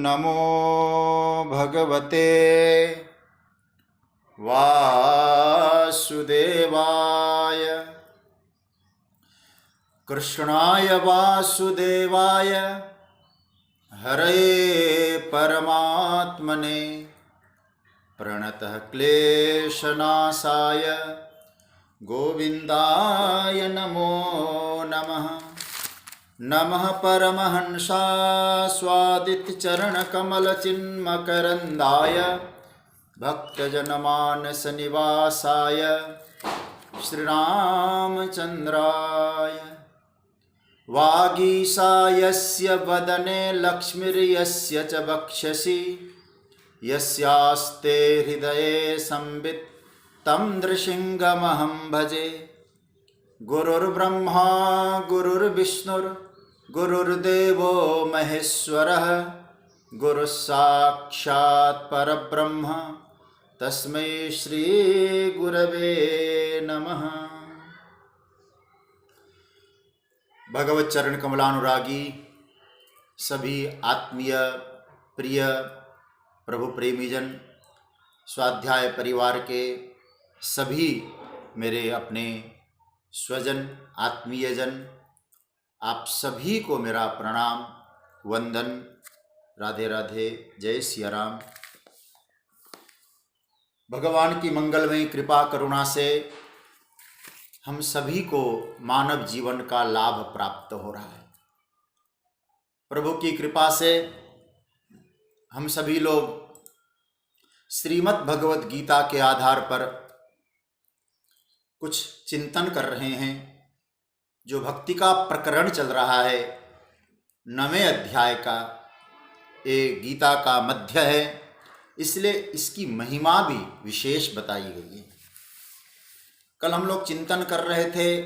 नमो भगवते वासुदेवाय। कृष्णाय वासुदेवाय हरे परमात्मने प्रणतः क्लेशनाशाय गोविन्दाय नमो नमः। नमः परमहंसास्वादितचरणकमलचिन्मकरन्दाय भक्तजनमानसनिवासाय श्रीरामचन्द्राय। वागीशायस्य वदने लक्ष्मीर्यस्य च वक्षसि यस्यास्ते हृदये संवित् तं नृसिंहमहं भजे। गुरुर्ब्रह्मा गुरुर्विष्णुर्गुरुर्देवो महेश्वरः गुरुः साक्षात् परब्रह्म तस्मै श्री गुरवे नमः। भगवत चरण कमलानुरागी सभी आत्मीय प्रिय प्रभु प्रेमीजन, स्वाध्याय परिवार के सभी मेरे अपने स्वजन आत्मीयजन, आप सभी को मेरा प्रणाम वंदन। राधे राधे, जय सिया राम। भगवान की मंगलमयी कृपा करुणा से हम सभी को मानव जीवन का लाभ प्राप्त हो रहा है। प्रभु की कृपा से हम सभी लोग श्रीमद् भगवत गीता के आधार पर कुछ चिंतन कर रहे हैं। जो भक्ति का प्रकरण चल रहा है 9वें अध्याय का, ये गीता का मध्य है, इसलिए इसकी महिमा भी विशेष बताई गई है। कल हम लोग चिंतन कर रहे थे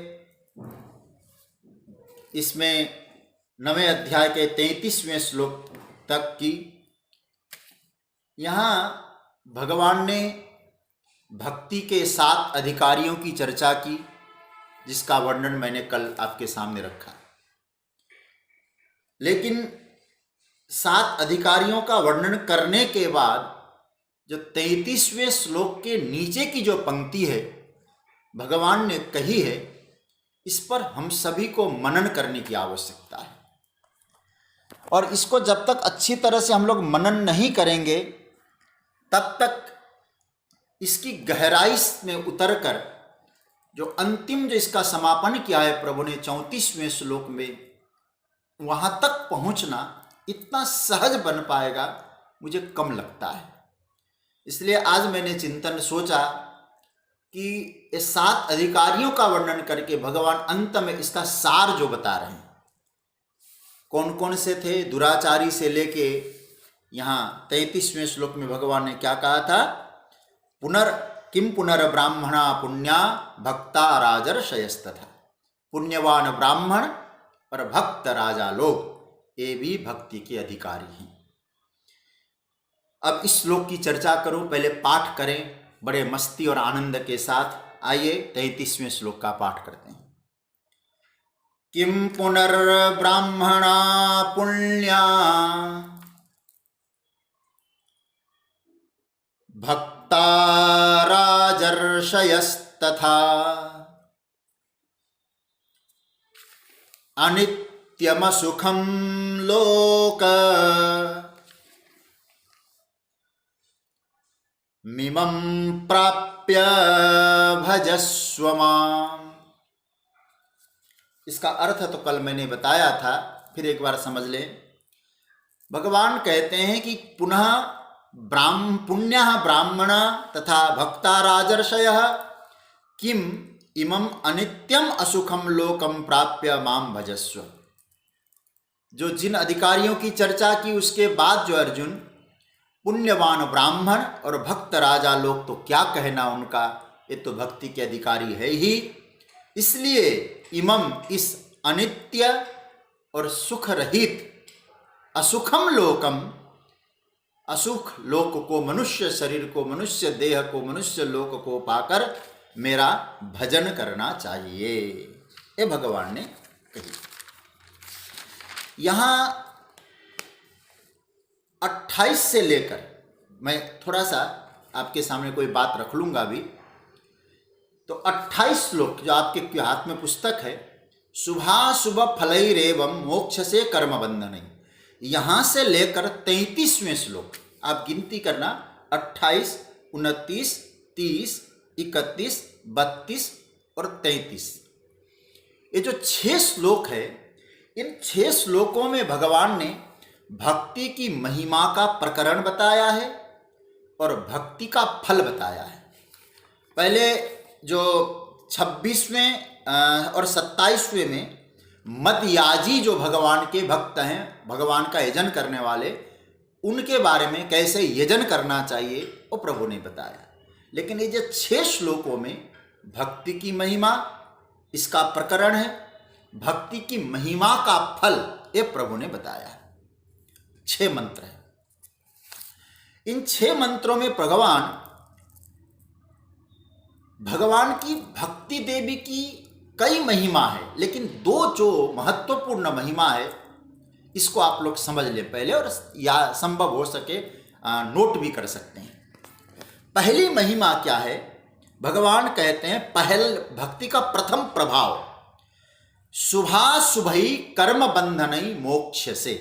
इसमें 9वें अध्याय के 33वें श्लोक तक की। यहाँ भगवान ने भक्ति के 7 अधिकारियों की चर्चा की, जिसका वर्णन मैंने कल आपके सामने रखा। लेकिन 7 अधिकारियों का वर्णन करने के बाद जो 33वें श्लोक के नीचे की जो पंक्ति है भगवान ने कही है, इस पर हम सभी को मनन करने की आवश्यकता है। और इसको जब तक अच्छी तरह से हम लोग मनन नहीं करेंगे तब तक इसकी गहराई में उतरकर जो अंतिम जो इसका समापन किया है प्रभु ने 34वें श्लोक में, वहां तक पहुंचना इतना सहज बन पाएगा मुझे कम लगता है। इसलिए आज मैंने चिंतन सोचा कि ये 7 अधिकारियों का वर्णन करके भगवान अंत में इसका सार जो बता रहे हैं, कौन कौन से थे, दुराचारी से लेके यहाँ 33वें श्लोक में भगवान ने क्या कहा था, किम पुनर्ब्राह्मणा पुण्या भक्ता राजर्षयस्तथा। पुण्यवान ब्राह्मण और भक्त राजा लोग ये भी भक्ति के अधिकारी हैं। अब इस श्लोक की चर्चा करूं, पहले पाठ करें बड़े मस्ती और आनंद के साथ। आइए 33वें श्लोक का पाठ करते हैं। किम पुनर्ब्राह्मणा पुण्या भक्ता राजर्षयस्तथा अनित्यमसुखं लोक मिमं प्राप्य भजस्व माम्। इसका अर्थ तो कल मैंने बताया था, फिर एक बार समझ लें। भगवान कहते हैं कि पुनः पुण्यः ब्राह्मण तथा भक्ता राजर्षयः किम इमं अनित्यम असुखम लोकम प्राप्य माम भजस्व। जो जिन अधिकारियों की चर्चा की उसके बाद जो अर्जुन पुण्यवान ब्राह्मण और भक्त राजा लोग, तो क्या कहना उनका, ये तो भक्ति के अधिकारी है ही। इसलिए इमम इस अनित्य और सुख रहित असुखम लोकम, असुख लोक को, मनुष्य शरीर को, मनुष्य देह को, मनुष्य लोक को पाकर मेरा भजन करना चाहिए, ये भगवान ने कही। यहाँ 28 से लेकर, मैं थोड़ा सा आपके सामने कोई बात रख लूंगा अभी, तो 28 श्लोक जो आपके हाथ में पुस्तक है, शुभाशुभ फलैरेवं मोक्ष से कर्म बंधन, यहां से लेकर 33वें श्लोक आप गिनती करना, 28, 29, 30, 31, 32 और 33। ये जो 6 श्लोक है, इन 6 श्लोकों में भगवान ने भक्ति की महिमा का प्रकरण बताया है और भक्ति का फल बताया है। पहले जो 26वें और 27वें में मदयाजी जो भगवान के भक्त हैं, भगवान का यजन करने वाले, उनके बारे में कैसे यजन करना चाहिए वो प्रभु ने बताया। लेकिन ये जो 6 श्लोकों में भक्ति की महिमा, इसका प्रकरण है, भक्ति की महिमा का फल, ये प्रभु ने बताया है। 6 मंत्र है। इन 6 मंत्रों में भगवान की भक्ति देवी की कई महिमा है, लेकिन 2 जो महत्वपूर्ण महिमा है, इसको आप लोग समझ लें पहले, और या संभव हो सके नोट भी कर सकते हैं। पहली महिमा क्या है? भगवान कहते हैं पहल भक्ति का प्रथम प्रभाव, शुभाशुभई कर्म बंधनई मोक्ष से।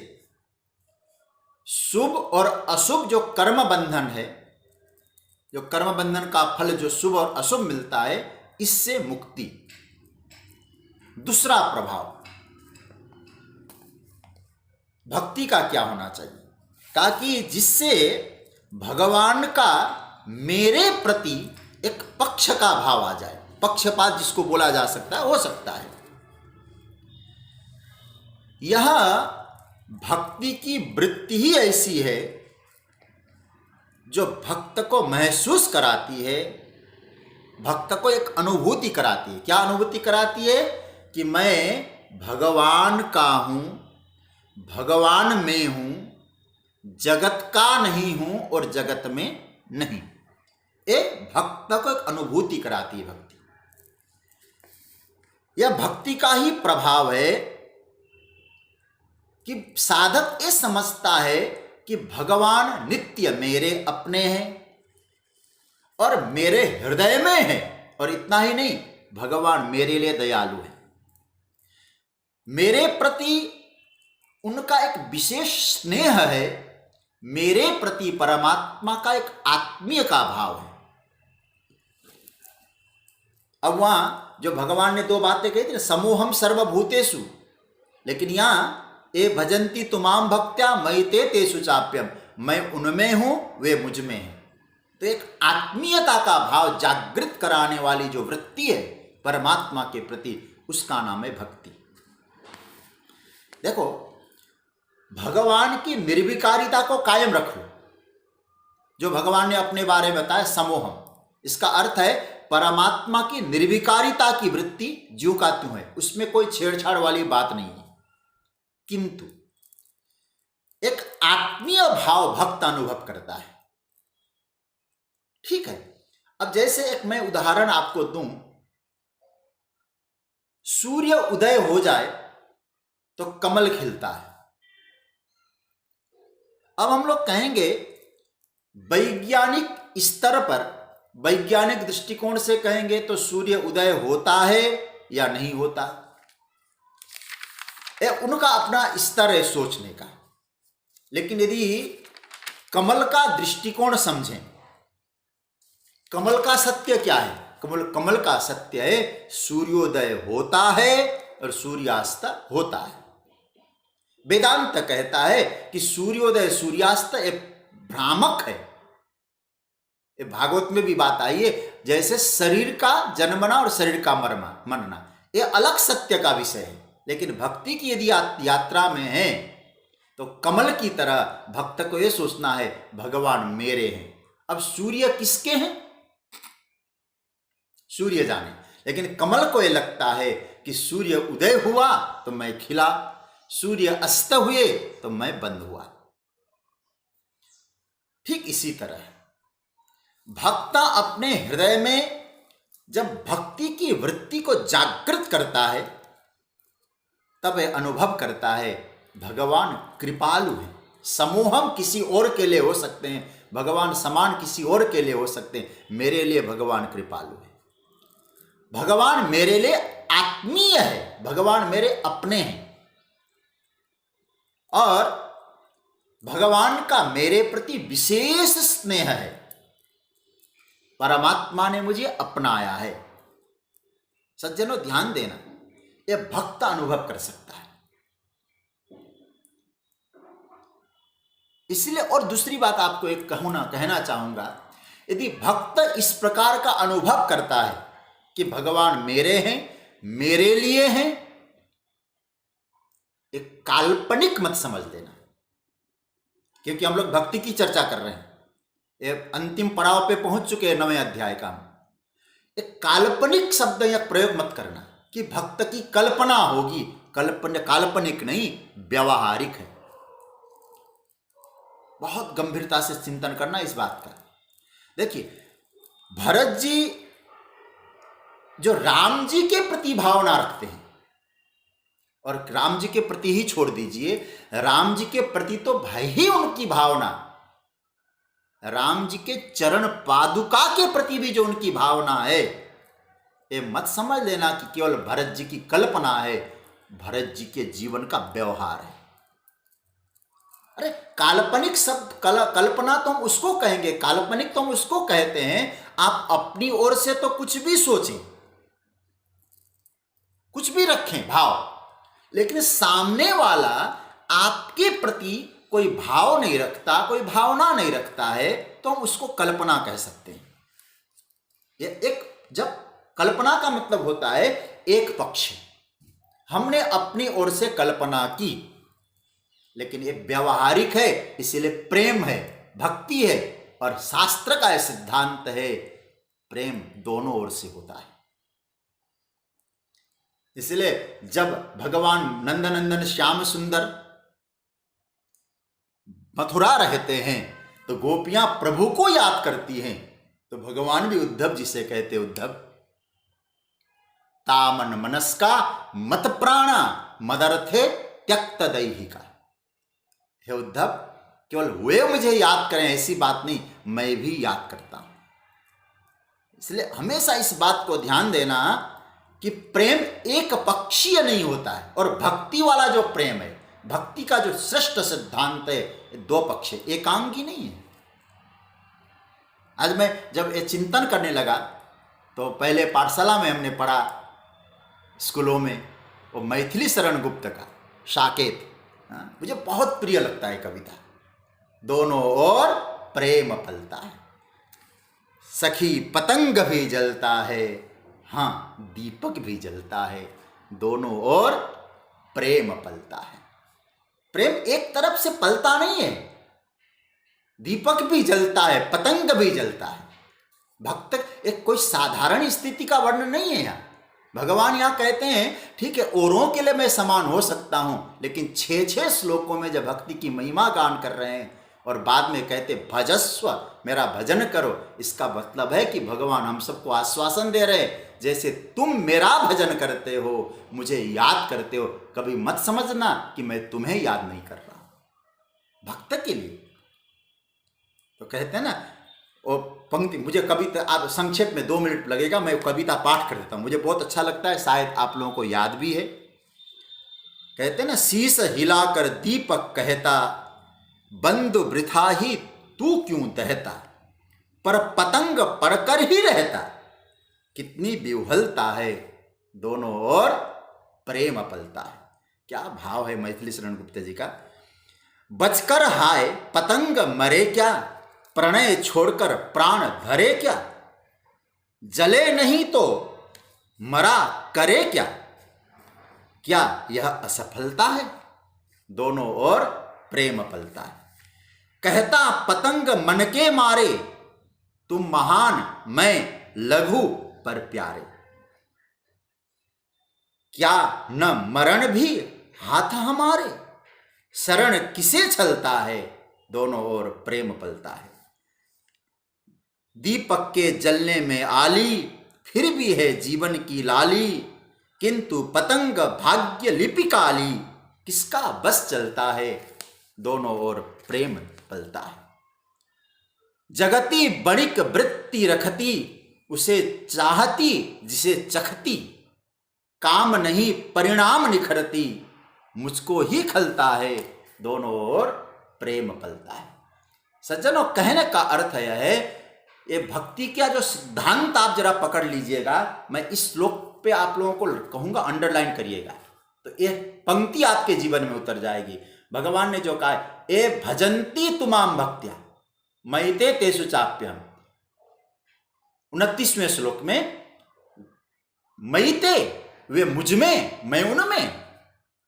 शुभ और अशुभ जो कर्म बंधन है, जो कर्म बंधन का फल जो शुभ और अशुभ मिलता है, इससे मुक्ति। दूसरा प्रभाव भक्ति का क्या होना चाहिए? ताकि जिससे भगवान का मेरे प्रति एक पक्ष का भाव आ जाए, पक्षपात जिसको बोला जा सकता है, हो सकता है। यह भक्ति की वृत्ति ही ऐसी है जो भक्त को महसूस कराती है, भक्त को एक अनुभूति कराती है। क्या अनुभूति कराती है? कि मैं भगवान का हूं, भगवान में हूं, जगत का नहीं हूं और जगत में नहीं। एक भक्त को एक अनुभूति कराती है भक्ति। यह भक्ति का ही प्रभाव है कि साधक ये समझता है कि भगवान नित्य मेरे अपने हैं और मेरे हृदय में है, और इतना ही नहीं, भगवान मेरे लिए दयालु है। मेरे प्रति उनका एक विशेष स्नेह है, मेरे प्रति परमात्मा का एक आत्मीय का भाव है। अब वहां जो भगवान ने 2 बातें कही थी, समूहम सर्वभूतेषु, लेकिन यहां ए भजंती तुमाम भक्त्या मयि ते तेषु चाप्यम, मैं उनमें हूं, वे मुझ में हैं। तो एक आत्मीयता का भाव जागृत कराने वाली जो वृत्ति है परमात्मा के प्रति, उसका नाम है भक्ति। देखो, भगवान की निर्विकारिता को कायम रख लो। जो भगवान ने अपने बारे में बताया समोहम, इसका अर्थ है परमात्मा की निर्विकारिता की वृत्ति ज्यों का त्यों है, उसमें कोई छेड़छाड़ वाली बात नहीं है। किंतु एक आत्मीय भाव भक्त अनुभव करता है। ठीक है, अब जैसे एक मैं उदाहरण आपको दूं, सूर्य उदय हो जाए तो कमल खिलता है। अब हम लोग कहेंगे वैज्ञानिक स्तर पर, वैज्ञानिक दृष्टिकोण से कहेंगे तो सूर्य उदय होता है या नहीं होता, उनका अपना स्तर है सोचने का। लेकिन यदि कमल का दृष्टिकोण समझें, कमल का सत्य क्या है? कमल का सत्य है सूर्योदय होता है और सूर्यास्त होता है। वेदांत कहता है कि सूर्योदय सूर्यास्त एक भ्रामक है। भागवत में भी बात आई है, जैसे शरीर का जन्मना और शरीर का मरना, ये अलग सत्य का विषय है। लेकिन भक्ति की यदि यात्रा में है तो कमल की तरह भक्त को यह सोचना है भगवान मेरे हैं। अब सूर्य किसके हैं? सूर्य जाने। लेकिन कमल को यह लगता है कि सूर्य उदय हुआ तो मैं खिला, सूर्य अस्त हुए तो मैं बंद हुआ। ठीक इसी तरह भक्त अपने हृदय में जब भक्ति की वृत्ति को जागृत करता है, तब वह अनुभव करता है भगवान कृपालु है, समूहम किसी और के लिए हो सकते हैं, भगवान समान किसी और के लिए हो सकते हैं, मेरे लिए भगवान कृपालु है। भगवान मेरे लिए आत्मीय है, भगवान मेरे अपने हैं, और भगवान का मेरे प्रति विशेष स्नेह है। परमात्मा ने मुझे अपनाया है। सज्जनों ध्यान देना, यह भक्त अनुभव कर सकता है। इसलिए और दूसरी बात आपको एक कहना चाहूंगा, यदि भक्त इस प्रकार का अनुभव करता है कि भगवान मेरे हैं, मेरे लिए हैं, एक काल्पनिक मत समझ लेना, क्योंकि हम लोग भक्ति की चर्चा कर रहे हैं, ये अंतिम पड़ाव पे पहुंच चुके हैं 9वें अध्याय का। एक काल्पनिक शब्द या प्रयोग मत करना कि भक्त की कल्पना होगी। काल्पनिक नहीं, व्यवहारिक है। बहुत गंभीरता से चिंतन करना इस बात का। देखिए, भरत जी जो राम जी के प्रति भावना रखते हैं, और राम जी के प्रति ही छोड़ दीजिए, राम जी के प्रति तो भाई ही उनकी भावना, राम जी के चरण पादुका के प्रति भी जो उनकी भावना है, ये मत समझ लेना कि केवल भरत जी की कल्पना है, भरत जी के जीवन का व्यवहार है। अरे काल्पनिक शब्द कल्पना तो हम उसको कहेंगे, काल्पनिक तो हम उसको कहते हैं, आप अपनी ओर से तो कुछ भी सोचें, कुछ भी रखें भाव, लेकिन सामने वाला आपके प्रति कोई भाव नहीं रखता, कोई भावना नहीं रखता है, तो हम उसको कल्पना कह सकते हैं। ये एक, जब कल्पना का मतलब होता है एक पक्ष, हमने अपनी ओर से कल्पना की, लेकिन ये व्यवहारिक है, इसीलिए प्रेम है, भक्ति है, और शास्त्र का यह सिद्धांत है, प्रेम दोनों ओर से होता है। इसलिए जब भगवान नंदनंदन श्याम सुंदर मथुरा रहते हैं तो गोपियां प्रभु को याद करती हैं, तो भगवान भी उद्धव जी से कहते, उद्धव तामन मनस्का मत प्राणा मदर्थे त्यक्त दैहिका। हे उद्धव, केवल वे मुझे याद करें ऐसी बात नहीं, मैं भी याद करता हूं। इसलिए हमेशा इस बात को ध्यान देना कि प्रेम एक पक्षीय नहीं होता है, और भक्ति वाला जो प्रेम है, भक्ति का जो श्रेष्ठ सिद्धांत है, दो पक्ष है, एकांगी नहीं है। आज मैं जब ये चिंतन करने लगा, तो पहले पाठशाला में हमने पढ़ा स्कूलों में, वो मैथिली शरण गुप्त का साकेत, मुझे बहुत प्रिय लगता है कविता। दोनों ओर प्रेम पलता है, सखी पतंग भी जलता है, हाँ दीपक भी जलता है, दोनों ओर प्रेम पलता है। प्रेम एक तरफ से पलता नहीं है, दीपक भी जलता है, पतंग भी जलता है। भक्त एक कोई साधारण स्थिति का वर्णन नहीं है यहाँ। भगवान यहाँ कहते हैं, ठीक है औरों के लिए मैं समान हो सकता हूं, लेकिन 6 श्लोकों में जब भक्ति की महिमा गान कर रहे हैं, और बाद में कहते भजस्व, मेरा भजन करो, इसका मतलब है कि भगवान हम सबको आश्वासन दे रहे हैं, जैसे तुम मेरा भजन करते हो, मुझे याद करते हो, कभी मत समझना कि मैं तुम्हें याद नहीं कर रहा हूं। भक्त के लिए तो कहते हैं ना, और पंक्ति, मुझे कविता, आप संक्षेप में 2 मिनट लगेगा, मैं कविता पाठ कर देता हूं, मुझे बहुत अच्छा लगता है, शायद आप लोगों को याद भी है। कहते हैं ना, शीश हिलाकर दीपक कहता, बंद वृथा ही तू क्यों दहता, पर पतंग पड़कर ही रहता, कितनी विह्वलता है, दोनों ओर प्रेम पलता है। क्या भाव है मैथिली शरण गुप्त जी का। बचकर हाय पतंग मरे क्या, प्रणय छोड़कर प्राण धरे क्या, जले नहीं तो मरा करे क्या, क्या यह असफलता है, दोनों ओर प्रेम पलता है। कहता पतंग मन के मारे, तुम महान मैं लघु पर प्यारे, क्या न मरण भी हाथ हमारे, शरण किसे छलता है, दोनों ओर प्रेम पलता है। दीपक के जलने में आली, फिर भी है जीवन की लाली, किंतु पतंग भाग्य लिपिकाली, किसका बस चलता है, दोनों ओर प्रेम पलता है। जगती बणिक वृत्ति रखती, उसे चाहती जिसे चखती, काम नहीं परिणाम निखरती, मुझको ही खलता है, दोनों ओर प्रेम पलता है। सज्जनों, कहने का अर्थ यह है, ये भक्ति का जो सिद्धांत आप जरा पकड़ लीजिएगा, मैं इस श्लोक पे आप लोगों को कहूंगा अंडरलाइन करिएगा, तो ये पंक्ति आपके जीवन में उतर जाएगी। भगवान ने जो कहा है, ए भजंती तुमाम भक्त्या मयिते तेषु चाप्यहम्, 29वें श्लोक में, मयिते वे मुझ में, मैं उनमें,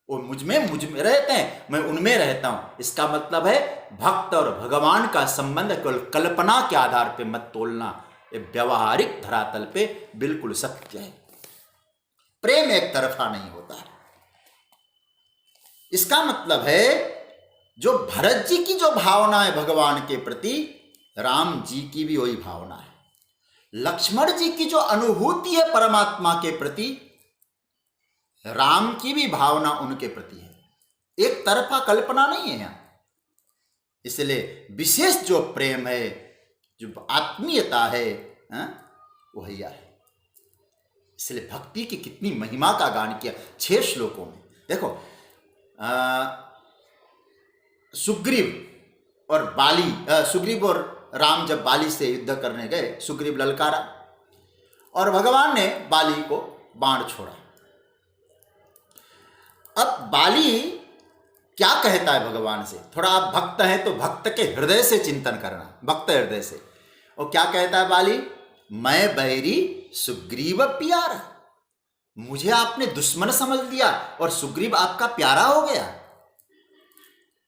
वो मुझ में रहते हैं, मैं उनमें रहता हूं। इसका मतलब है भक्त और भगवान का संबंध केवल कल्पना के आधार पे मत तोलना, ये व्यवहारिक धरातल पे बिल्कुल सत्य है। प्रेम एक तरफा नहीं होता है। इसका मतलब है जो भरत जी की जो भावना है भगवान के प्रति, राम जी की भी वही भावना है। लक्ष्मण जी की जो अनुभूति है परमात्मा के प्रति, राम की भी भावना उनके प्रति है। एक तरफा कल्पना नहीं है यहां। इसलिए विशेष जो प्रेम है, जो आत्मीयता है, वो हैया है। इसलिए भक्ति की कितनी महिमा का गान किया 6 श्लोकों में। देखो, सुग्रीव और राम जब बाली से युद्ध करने गए, सुग्रीव ललकारा और भगवान ने बाली को बाण छोड़ा। अब बाली क्या कहता है भगवान से? थोड़ा आप भक्त हैं तो भक्त के हृदय से चिंतन करना, भक्त हृदय से। और क्या कहता है बाली? मैं बैरी सुग्रीव प्यारा, मुझे आपने दुश्मन समझ लिया और सुग्रीव आपका प्यारा हो गया।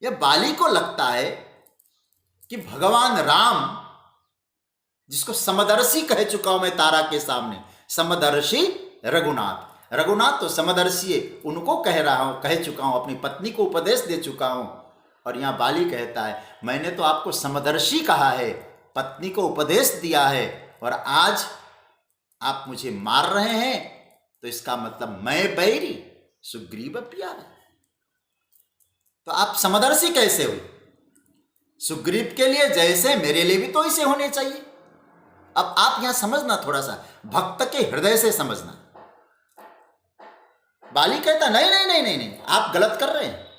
यह बाली को लगता है कि भगवान राम, जिसको समदर्शी कह चुका हूं मैं तारा के सामने, समदर्शी रघुनाथ, रघुनाथ तो समदर्शी है, उनको कह चुका हूं, अपनी पत्नी को उपदेश दे चुका हूं। और यहां बाली कहता है, मैंने तो आपको समदर्शी कहा है, पत्नी को उपदेश दिया है, और आज आप मुझे मार रहे हैं, तो इसका मतलब मैं बैरी सुग्रीव प्यारा। तो आप समदर्शी कैसे हुए? सुग्रीव के लिए जैसे मेरे लिए भी तो ऐसे होने चाहिए। अब आप यहां समझना, थोड़ा सा भक्त के हृदय से समझना। बाली कहता नहीं नहीं नहीं नहीं नहीं, आप गलत कर रहे हैं।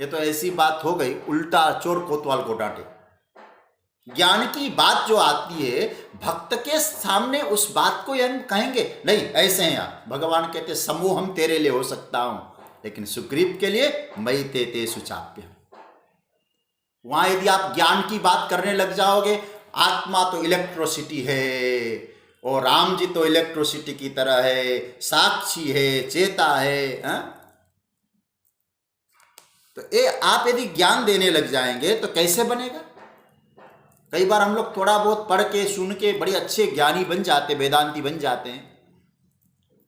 ये तो ऐसी बात हो गई, उल्टा चोर कोतवाल को डांटे। ज्ञान की बात जो आती है, भक्त के सामने उस बात को कहेंगे नहीं, ऐसे हैं आप। भगवान कहते समूह हम तेरे लिए हो सकता हूं, लेकिन सुग्रीव के लिए मयिते तेषु चाप्यहम्। वहां यदि आप ज्ञान की बात करने लग जाओगे, आत्मा तो इलेक्ट्रिसिटी है और राम जी तो इलेक्ट्रिसिटी की तरह है, साक्षी है, चेता है, तो ये आप यदि ज्ञान देने लग जाएंगे तो कैसे बनेगा? कई बार हम लोग थोड़ा बहुत पढ़ के सुन के बड़े अच्छे ज्ञानी बन जाते, वेदांती बन जाते हैं।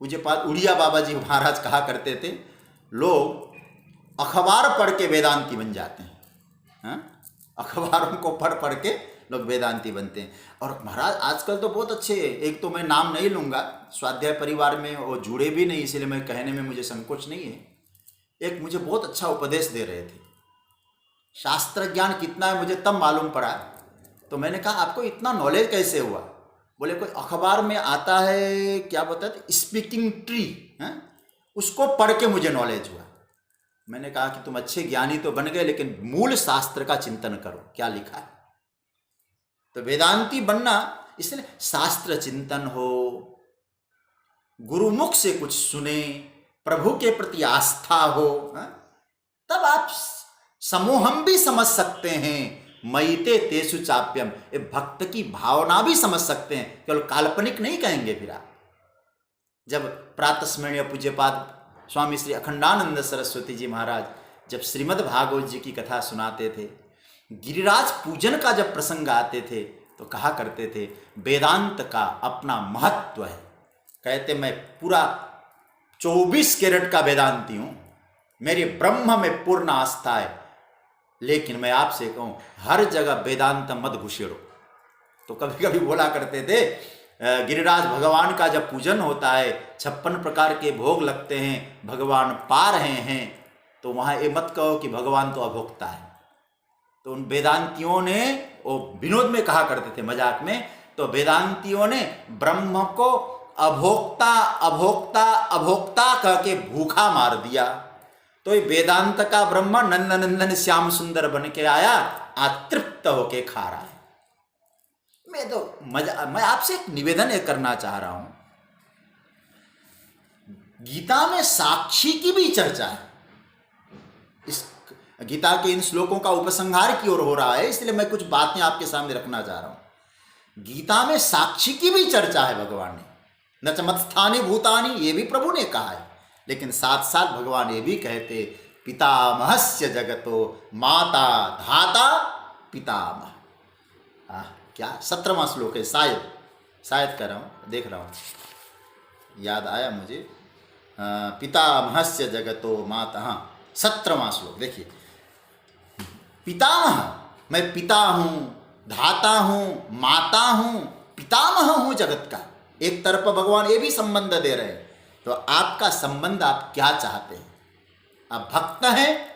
मुझे उड़िया बाबा जी महाराज कहा करते थे, लोग अखबार पढ़ के वेदांती बन जाते हैं। अखबारों को पढ़ के लोग वेदांती बनते हैं। और महाराज आजकल तो बहुत अच्छे, एक तो मैं नाम नहीं लूँगा, स्वाध्याय परिवार में वो जुड़े भी नहीं, इसलिए मैं कहने में मुझे संकोच नहीं है। एक मुझे बहुत अच्छा उपदेश दे रहे थे। शास्त्र ज्ञान कितना है मुझे तब मालूम पड़ा, तो मैंने कहा आपको इतना नॉलेज कैसे हुआ? बोले कोई अखबार में आता है, क्या बताते, स्पीकिंग ट्री, उसको पढ़ के मुझे नॉलेज हुआ। मैंने कहा कि तुम अच्छे ज्ञानी तो बन गए, लेकिन मूल शास्त्र का चिंतन करो, क्या लिखा है। तो वेदांती बनना, इसलिए शास्त्र चिंतन हो, गुरुमुख से कुछ सुने, प्रभु के प्रति आस्था हो, तब आप समूहम भी समझ सकते हैं, मयिते तेषु चाप्यहम्, ये भक्त की भावना भी समझ सकते हैं, केवल काल्पनिक नहीं कहेंगे। फिर आप जब प्रातस्मरणीय पूज्यपाद स्वामी श्री अखंडानंद सरस्वती जी महाराज जब श्रीमद् भागवत जी की कथा सुनाते थे, गिरिराज पूजन का जब प्रसंग आते थे, तो कहा करते थे वेदांत का अपना महत्व है। कहते मैं पूरा 24 कैरेट का वेदांती हूं, मेरी ब्रह्म में पूर्ण आस्था है, लेकिन मैं आपसे कहूं हर जगह वेदांत मत घुसेड़ो। तो कभी कभी बोला करते थे, गिरिराज भगवान का जब पूजन होता है, 56 प्रकार के भोग लगते हैं, भगवान पा रहे हैं, तो वहाँ ये मत कहो कि भगवान तो अभोक्ता है। तो उन वेदांतियों ने, वो विनोद में कहा करते थे मजाक में, तो वेदांतियों ने ब्रह्म को अभोक्ता अभोक्ता अभोक्ता कह के भूखा मार दिया। तो ये वेदांत का ब्रह्म नंदन नंदन श्याम सुंदर बन के आया, अतृप्त होके खा रहा है। मैं आपसे एक निवेदन करना चाह रहा हूं, गीता में साक्षी की भी चर्चा है। इस गीता के इन श्लोकों का उपसंहार की ओर हो रहा है, इसलिए मैं कुछ बातें आपके सामने रखना चाह रहा हूं। गीता में साक्षी की भी चर्चा है भगवान ने, न च मत्स्थानि भूतानि, ये भी प्रभु ने कहा है। लेकिन साथ साथ भगवान ये भी कहते, पितामहस्य जगतो माता धाता पितामह। क्या 17वां श्लोक है, शायद कर रहा हूँ, देख रहा हूँ, याद आया मुझे। पितामहस्य जगतो माता, हाँ 17वां श्लोक देखिए। पितामह, मैं पिता हूँ, धाता हूँ, माता हूँ, पितामह हूँ जगत का। एक तरफ भगवान ये भी संबंध दे रहे हैं। तो आपका संबंध आप क्या चाहते हैं? आप भक्त हैं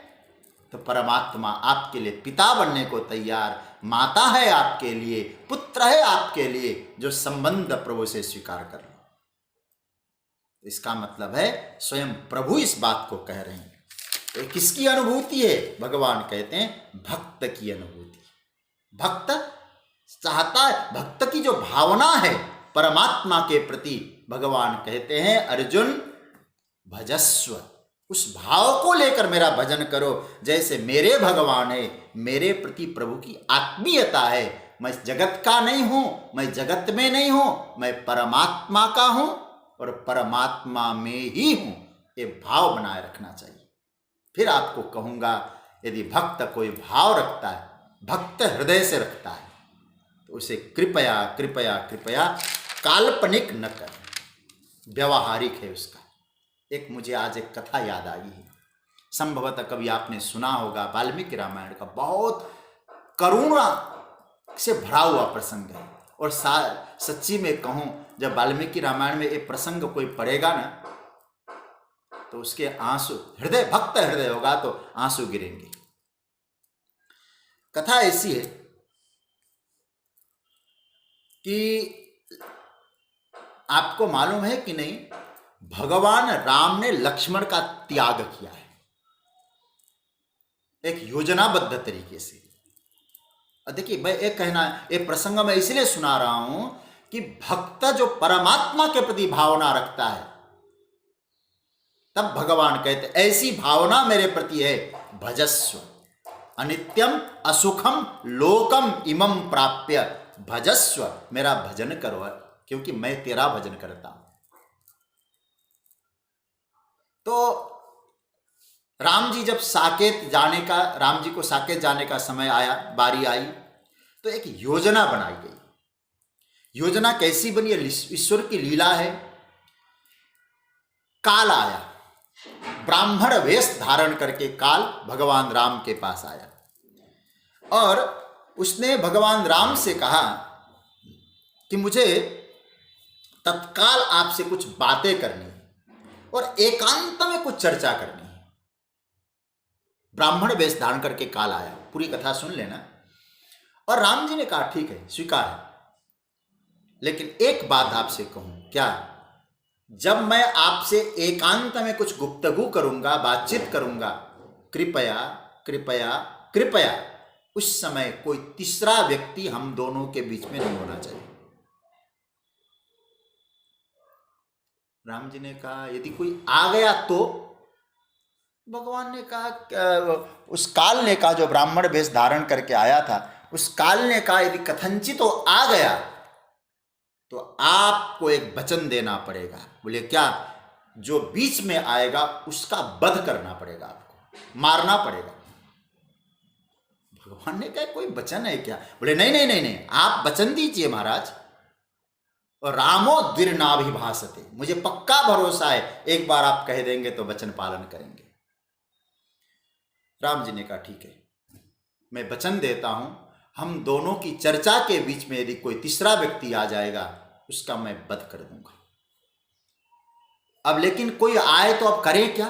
तो परमात्मा आपके लिए पिता बनने को तैयार, माता है आपके लिए, पुत्र है आपके लिए, जो संबंध प्रभु से स्वीकार कर लो। इसका मतलब है स्वयं प्रभु इस बात को कह रहे हैं। तो किसकी अनुभूति है? भगवान कहते हैं भक्त की अनुभूति। भक्त चाहता है, भक्त की जो भावना है परमात्मा के प्रति, भगवान कहते हैं अर्जुन भजस्व, उस भाव को लेकर मेरा भजन करो। जैसे मेरे भगवान है, मेरे प्रति प्रभु की आत्मीयता है। मैं जगत का नहीं हूं, मैं जगत में नहीं हूं, मैं परमात्मा का हूं और परमात्मा में ही हूं। ये भाव बनाए रखना चाहिए। फिर आपको कहूंगा, यदि भक्त कोई भाव रखता है, भक्त हृदय से रखता है, तो उसे कृपया कृपया कृपया काल्पनिक न कर, व्यवहारिक है उसका। एक मुझे आज एक कथा याद आई है, संभवतः कभी आपने सुना होगा, वाल्मीकि रामायण का बहुत करुणा से भरा हुआ प्रसंग है। और सच्ची में कहूं, जब वाल्मीकि रामायण में ये प्रसंग कोई पढ़ेगा ना, तो उसके आंसू, हृदय भक्त हृदय होगा तो आंसू गिरेंगे। कथा ऐसी है कि आपको मालूम है कि नहीं, भगवान राम ने लक्ष्मण का त्याग किया है एक योजनाबद्ध तरीके से। देखिए, मैं एक कहना, एक प्रसंग में इसलिए सुना रहा हूं कि भक्त जो परमात्मा के प्रति भावना रखता है, तब भगवान कहते ऐसी भावना मेरे प्रति है, भजस्व अनित्यम असुखम लोकम इमं प्राप्य, भजस्व, मेरा भजन करो, क्योंकि मैं तेरा भजन करता हूं। तो राम जी जब साकेत जाने का, राम जी को साकेत जाने का समय आया, बारी आई, तो एक योजना बनाई गई। योजना कैसी बनी? ईश्वर की लीला है। काल आया, ब्राह्मण वेश धारण करके काल भगवान राम के पास आया और उसने भगवान राम से कहा कि मुझे तत्काल आपसे कुछ बातें करनी है और एकांत में कुछ चर्चा करनी है। ब्राह्मण वेश धारण करके काल आया, पूरी कथा सुन लेना। और राम जी ने कहा ठीक है, स्वीकार है, लेकिन एक बात आपसे कहूं। क्या? जब मैं आपसे एकांत में कुछ गुफ्तगू करूंगा, बातचीत करूंगा, कृपया कृपया कृपया उस समय कोई तीसरा व्यक्ति हम दोनों के बीच में नहीं होना चाहिए। राम जी ने कहा यदि कोई आ गया तो? भगवान ने कहा, उस काल ने कहा, जो ब्राह्मण वेश धारण करके आया था, उस काल ने कहा यदि कथनचित तो आ गया तो आपको एक वचन देना पड़ेगा। बोले क्या? जो बीच में आएगा उसका वध करना पड़ेगा, आपको मारना पड़ेगा। भगवान ने कहा कोई वचन है क्या? बोले नहीं नहीं नहीं नहीं, आप वचन दीजिए महाराज। और रामो द्विर्नाभिभाषते, मुझे पक्का भरोसा है, एक बार आप कह देंगे तो वचन पालन करेंगे। राम जी ने कहा ठीक है, मैं वचन देता हूं, हम दोनों की चर्चा के बीच में यदि कोई तीसरा व्यक्ति आ जाएगा उसका मैं वध कर दूंगा। अब लेकिन कोई आए तो अब करें क्या?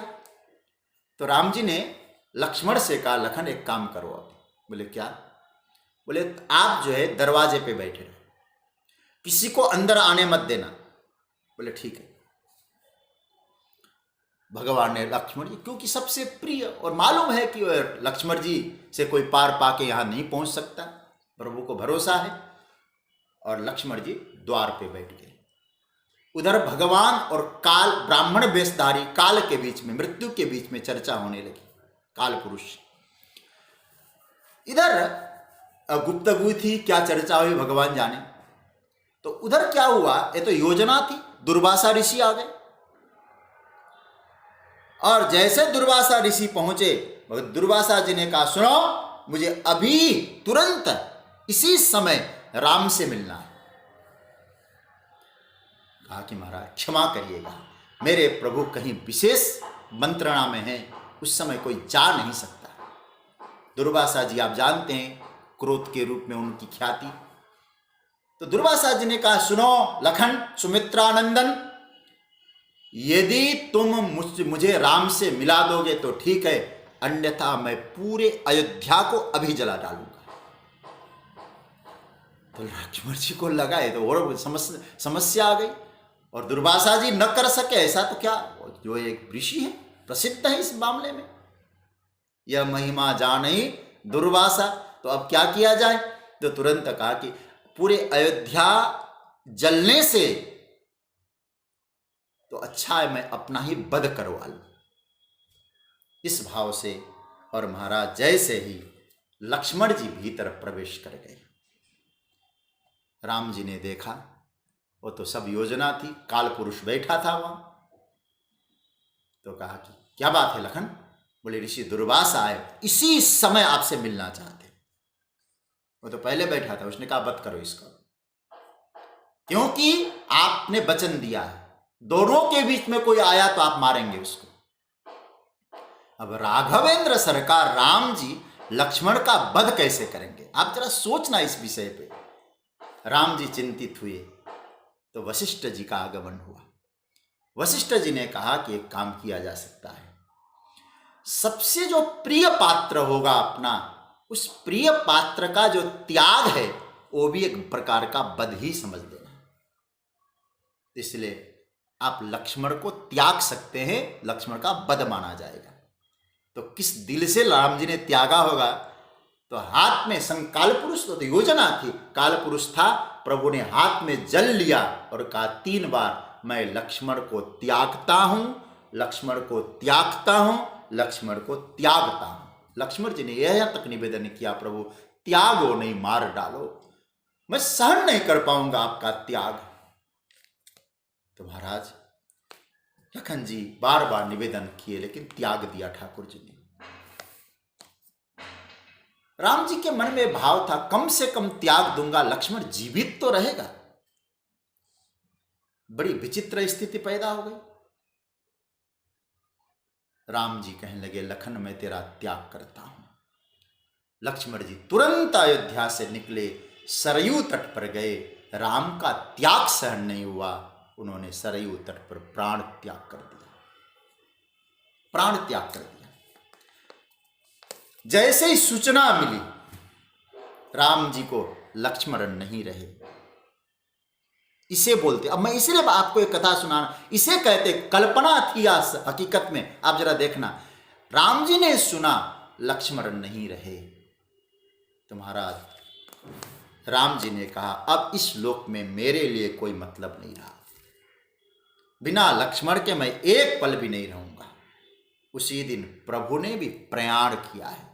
तो राम जी ने लक्ष्मण से कहा, लखन एक काम करो अब। बोले क्या? बोले आप जो है दरवाजे पे बैठे रहो, किसी को अंदर आने मत देना। बोले ठीक है। भगवान ने लक्ष्मण जी, क्योंकि सबसे प्रिय और मालूम है कि लक्ष्मण जी से कोई पार पाके यहां नहीं पहुंच सकता, प्रभु को भरोसा है, और लक्ष्मण जी द्वार पे बैठ गए। उधर भगवान और काल, ब्राह्मण वेशधारी काल के बीच में, मृत्यु के बीच में चर्चा होने लगी, काल पुरुष। इधर गुप्तगु थी, क्या चर्चा हुई भगवान जाने। तो उधर क्या हुआ, ये तो योजना थी, दुर्वासा ऋषि आ गए। और जैसे दुर्वासा ऋषि पहुंचे, दुर्वासा जी ने कहा, सुनो, मुझे अभी तुरंत इसी समय राम से मिलना है। कहा कि महाराज क्षमा करिएगा, मेरे प्रभु कहीं विशेष मंत्रणा में हैं, उस समय कोई जा नहीं सकता। दुर्वासा जी आप जानते हैं, क्रोध के रूप में उनकी ख्याति। तो दुर्वासा जी ने कहा, सुनो लखन, सुमित्रानंदन, यदि तुम मुझे राम से मिला दोगे तो ठीक है, अन्यथा मैं पूरे अयोध्या को अभी जला डालूंगा। तो लक्ष्मण जी को लगा है तो और समस्या आ गई, और दुर्वासा जी न कर सके ऐसा तो क्या, जो एक ऋषि है, प्रसिद्ध है इस मामले में, यह महिमा जाने दुर्वासा। तो अब क्या किया जाए? तो तुरंत कहा कि पूरे अयोध्या जलने से तो अच्छा है मैं अपना ही वध करवा लूं, इस भाव से। और महाराज जैसे ही लक्ष्मण जी भीतर प्रवेश कर गए, राम जी ने देखा वो तो सब योजना थी, काल पुरुष बैठा था वहां। तो कहा कि क्या बात है लखन? बोले ऋषि दुर्वासा आए, इसी समय आपसे मिलना चाहते। वो तो पहले बैठा था, उसने कहा मत करो इसका, क्योंकि आपने वचन दिया है, दोनों के बीच में कोई आया तो आप मारेंगे उसको। अब राघवेंद्र सरकार राम जी लक्ष्मण का वध कैसे करेंगे? आप जरा सोचना इस विषय पे। राम जी चिंतित हुए तो वशिष्ठ जी का आगमन हुआ। वशिष्ठ जी ने कहा कि एक काम किया जा सकता है, सबसे जो प्रिय पात्र होगा अपना, उस प्रिय पात्र का जो त्याग है वो भी एक प्रकार का वध ही समझ लेना। इसलिए आप लक्ष्मण को त्याग सकते हैं, लक्ष्मण का वध माना जाएगा। तो किस दिल से राम जी ने त्यागा होगा? तो हाथ में काल पुरुष तो योजना थी, काल पुरुष था, प्रभु ने हाथ में जल लिया और कहा 3 बार मैं लक्ष्मण को त्यागता हूं, लक्ष्मण को त्यागता हूं, लक्ष्मण को त्यागता हूं। लक्ष्मण जी ने यह तक निवेदन किया, प्रभु त्यागो नहीं, मार डालो, मैं सहन नहीं कर पाऊंगा आपका त्याग। तो महाराज लखन जी बार बार निवेदन किए, लेकिन त्याग दिया ठाकुर जी ने। राम जी के मन में भाव था, कम से कम त्याग दूंगा, लक्ष्मण जीवित तो रहेगा। बड़ी विचित्र स्थिति पैदा हो गई। राम जी कहने लगे, लखन मैं तेरा त्याग करता हूं। लक्ष्मण जी तुरंत अयोध्या से निकले, सरयू तट पर गए। राम का त्याग सहन नहीं हुआ, उन्होंने सरयू तट पर प्राण त्याग कर दिया, प्राण त्याग कर दिया। जैसे ही सूचना मिली राम जी को, लक्ष्मण नहीं रहे। इसे बोलते, अब मैं इसलिए आपको एक कथा सुनाना, इसे कहते कल्पना थी या हकीकत में, आप जरा देखना। राम जी ने सुना लक्ष्मण नहीं रहे, तो महाराज राम जी ने कहा अब इस लोक में मेरे लिए कोई मतलब नहीं रहा, बिना लक्ष्मण के मैं एक पल भी नहीं रहूंगा। उसी दिन प्रभु ने भी प्रयाण किया है,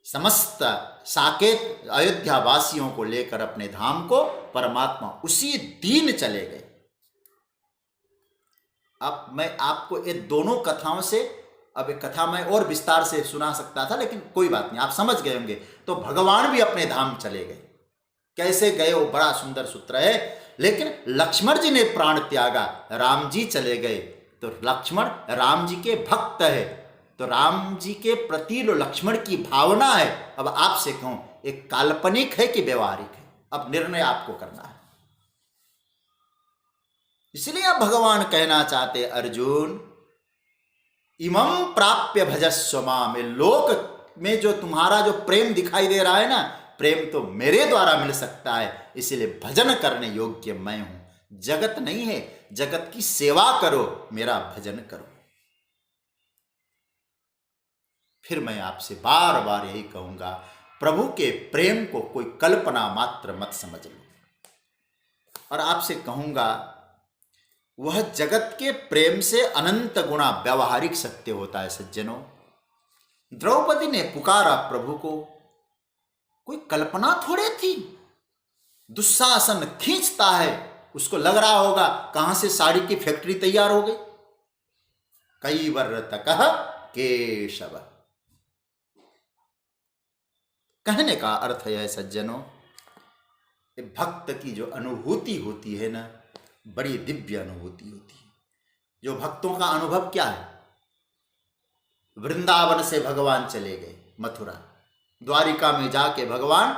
समस्त साकेत अयोध्या वासियों को लेकर अपने धाम को परमात्मा उसी दिन चले गए। अब मैं आपको ये दोनों कथाओं से, अब एक कथा मैं और विस्तार से सुना सकता था, लेकिन कोई बात नहीं, आप समझ गए होंगे। तो भगवान भी अपने धाम चले गए, कैसे गए वो बड़ा सुंदर सूत्र है। लेकिन लक्ष्मण जी ने प्राण त्यागा, राम जी चले गए। तो लक्ष्मण राम जी के भक्त है, तो राम जी के प्रति जो लक्ष्मण की भावना है, अब आपसे कहूं एक काल्पनिक है कि व्यवहारिक है, अब निर्णय आपको करना है। इसलिए अब भगवान कहना चाहते, अर्जुन इमं प्राप्य भजस्व माम, में लोक में जो तुम्हारा जो प्रेम दिखाई दे रहा है ना, प्रेम तो मेरे द्वारा मिल सकता है, इसलिए भजन करने योग्य मैं हूं। जगत नहीं है, जगत की सेवा करो, मेरा भजन करो। फिर मैं आपसे बार बार यही कहूंगा, प्रभु के प्रेम को कोई कल्पना मात्र मत समझ लो। और आपसे कहूंगा, वह जगत के प्रेम से अनंत गुणा व्यावहारिक सत्य होता है सज्जनों। द्रौपदी ने पुकारा प्रभु को, कोई कल्पना थोड़े थी। दुशासन खींचता है, उसको लग रहा होगा कहां से साड़ी की फैक्ट्री तैयार हो गई। कई वर्तक केशव, कहने का अर्थ यह है सज्जनों, भक्त की जो अनुभूति होती है ना, बड़ी दिव्य अनुभूति होती है। जो भक्तों का अनुभव क्या है, वृंदावन से भगवान चले गए मथुरा, द्वारिका में जाके भगवान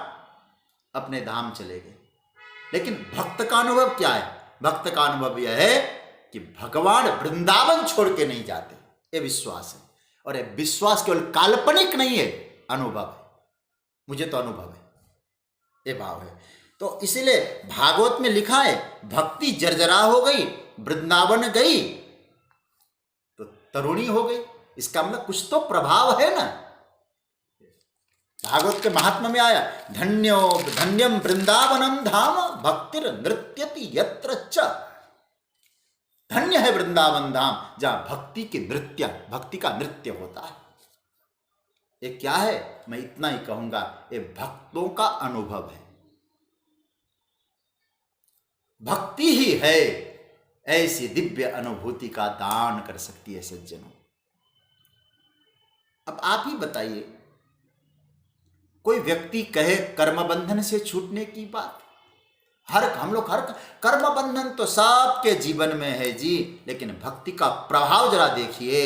अपने धाम चले गए, लेकिन भक्त का अनुभव क्या है? भक्त का अनुभव यह है कि भगवान वृंदावन छोड़ के नहीं जाते, ये विश्वास है। और ये विश्वास केवल काल्पनिक नहीं है, अनुभव है। मुझे तो अनुभव है, ये भाव है। तो इसीलिए भागवत में लिखा है, भक्ति जर्जरा हो गई, वृंदावन गई तो तरुणी हो गई। इसका मतलब कुछ तो प्रभाव है ना। भागवत के महात्मा में आया, धन्यो धन्यम वृंदावनम धाम भक्तिर नृत्यति यत्र च। धन्य है वृंदावन धाम, जहां भक्ति की नृत्य, भक्ति का नृत्य होता है। ये क्या है? मैं इतना ही कहूंगा, ये भक्तों का अनुभव है। भक्ति ही है ऐसी दिव्य अनुभूति का दान कर सकती है सज्जनों। अब आप ही बताइए, कोई व्यक्ति कहे कर्म बंधन से छूटने की बात, हम लोग हर कर्म बंधन तो सबके जीवन में है जी, लेकिन भक्ति का प्रभाव जरा देखिए।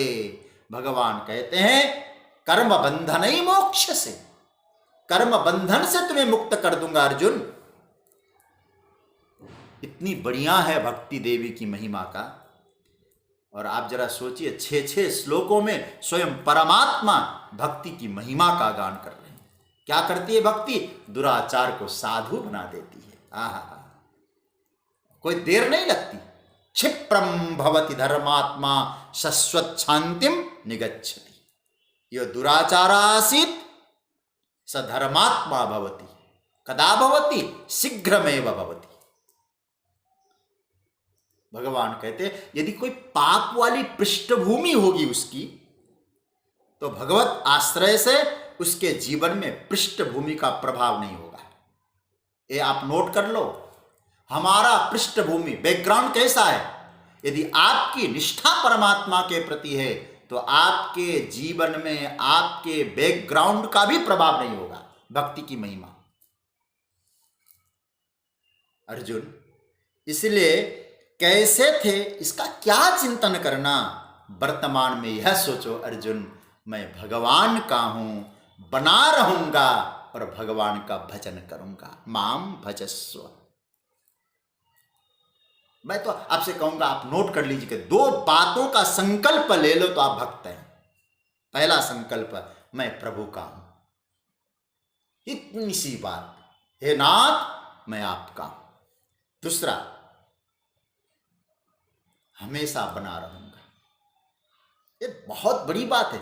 भगवान कहते हैं, कर्म बंधन ही मोक्ष से, कर्म बंधन से तुम्हें मुक्त कर दूंगा अर्जुन। इतनी बढ़िया है भक्ति देवी की महिमा का। और आप जरा सोचिए, 6 श्लोकों में स्वयं परमात्मा भक्ति की महिमा का गान कर रहे हैं। क्या करती है भक्ति? दुराचार को साधु बना देती है। आहा, कोई देर नहीं लगती। क्षिप्रम भवति धर्मात्मा शश्वत शांतिम निगच्छति। यो दुराचारासीत स धर्मात्मा भवति। कदा भवति? शीघ्रमेव भवति। भगवान कहते हैं, यदि कोई पाप वाली पृष्ठभूमि होगी उसकी, तो भगवत आश्रय से उसके जीवन में पृष्ठभूमि का प्रभाव नहीं होगा। ये आप नोट कर लो, हमारा पृष्ठभूमि बैकग्राउंड कैसा है। यदि आपकी निष्ठा परमात्मा के प्रति है, तो आपके जीवन में आपके बैकग्राउंड का भी प्रभाव नहीं होगा। भक्ति की महिमा। अर्जुन, इसलिए कैसे थे इसका क्या चिंतन करना, वर्तमान में यह सोचो अर्जुन, मैं भगवान का हूं, बना रहूंगा और भगवान का भजन करूंगा। माम भजस्व। मैं तो आपसे कहूंगा, आप नोट कर लीजिए कि 2 बातों का संकल्प ले लो तो आप भक्त हैं। पहला संकल्प, मैं प्रभु का हूं, इतनी सी बात, हे नाथ मैं आपका हूं। दूसरा, हमेशा बना रहूंगा। ये बहुत बड़ी बात है।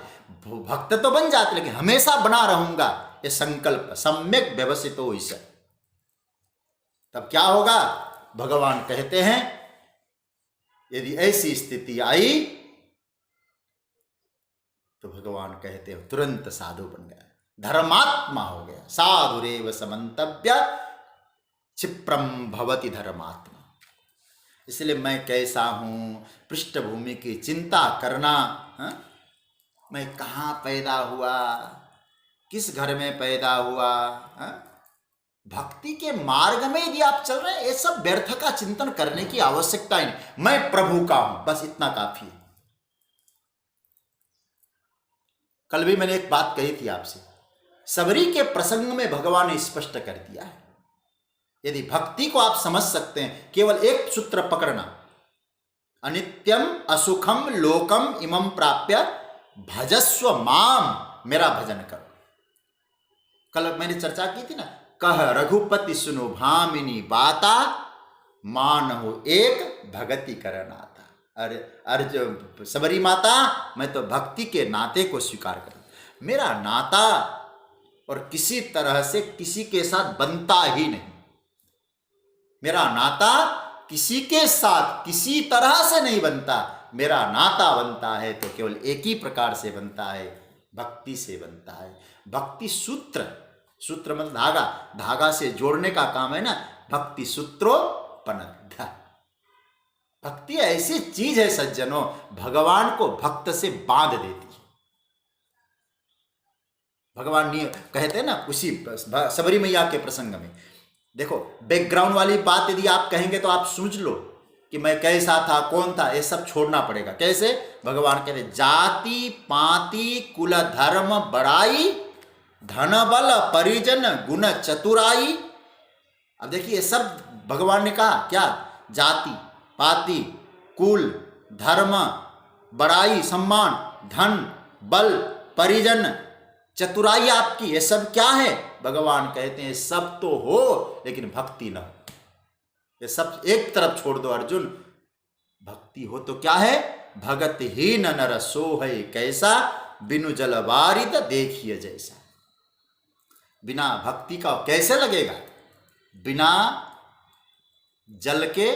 भक्त तो बन जाते, लेकिन हमेशा बना रहूंगा, ये संकल्प सम्यक व्यवस्थित हो इसे। तब क्या होगा? भगवान कहते हैं, यदि ऐसी स्थिति आई तो भगवान कहते हैं तुरंत साधु बन गया, धर्मात्मा हो गया। साधुरेव समन्तव्य क्षिप्रम भवति धर्मात्मा। इसलिए मैं कैसा हूं, पृष्ठभूमि की चिंता करना, मैं कहाँ पैदा हुआ, किस घर में पैदा हुआ, भक्ति के मार्ग में यदि आप चल रहे हैं, ये सब व्यर्थ का चिंतन करने की आवश्यकता ही नहीं। मैं प्रभु का हूं, बस इतना काफी है। कल भी मैंने एक बात कही थी आपसे, सबरी के प्रसंग में भगवान ने स्पष्ट कर दिया है। यदि भक्ति को आप समझ सकते हैं, केवल एक सूत्र पकड़ना, अनित्यम असुखम लोकम इमं प्राप्य भजस्व माम, मेरा भजन करो। कल मैंने चर्चा की थी ना, कह रघुपति सुनो भामिनी बाता, मान हो एक भगति करनाता। अरे अर्ज सबरी माता, मैं तो भक्ति के नाते को स्वीकार करता, मेरा नाता और किसी तरह से किसी के साथ बनता ही नहीं। मेरा नाता किसी के साथ किसी तरह से नहीं बनता, मेरा नाता बनता है तो केवल एक ही प्रकार से बनता है, भक्ति से बनता है। भक्ति सूत्र, सूत्र मतलब धागा, धागा से जोड़ने का काम है ना, भक्ति सूत्रोपनद्ध। भक्ति ऐसी चीज है सज्जनों, भगवान को भक्त से बांध देती है। भगवान कहते हैं ना उसी सबरी मैया के प्रसंग में, देखो बैकग्राउंड वाली बात यदि आप कहेंगे तो आप समझ लो कि मैं कैसा था, कौन था, ये सब छोड़ना पड़ेगा। कैसे? भगवान कहते जाति पाति कुल धर्म बड़ाई, धन बल परिजन गुण चतुराई। अब देखिए ये सब भगवान ने कहा क्या, जाति पाति कुल धर्म बड़ाई सम्मान धन बल परिजन चतुराई आपकी, ये सब क्या है? भगवान कहते हैं सब तो हो लेकिन भक्ति न हो। ये सब एक तरफ छोड़ दो अर्जुन, भक्ति हो तो क्या है? भगत ही न नर सो है कैसा, बिनु जल वारिद देखिए जैसा। बिना भक्ति का कैसे लगेगा? बिना जल के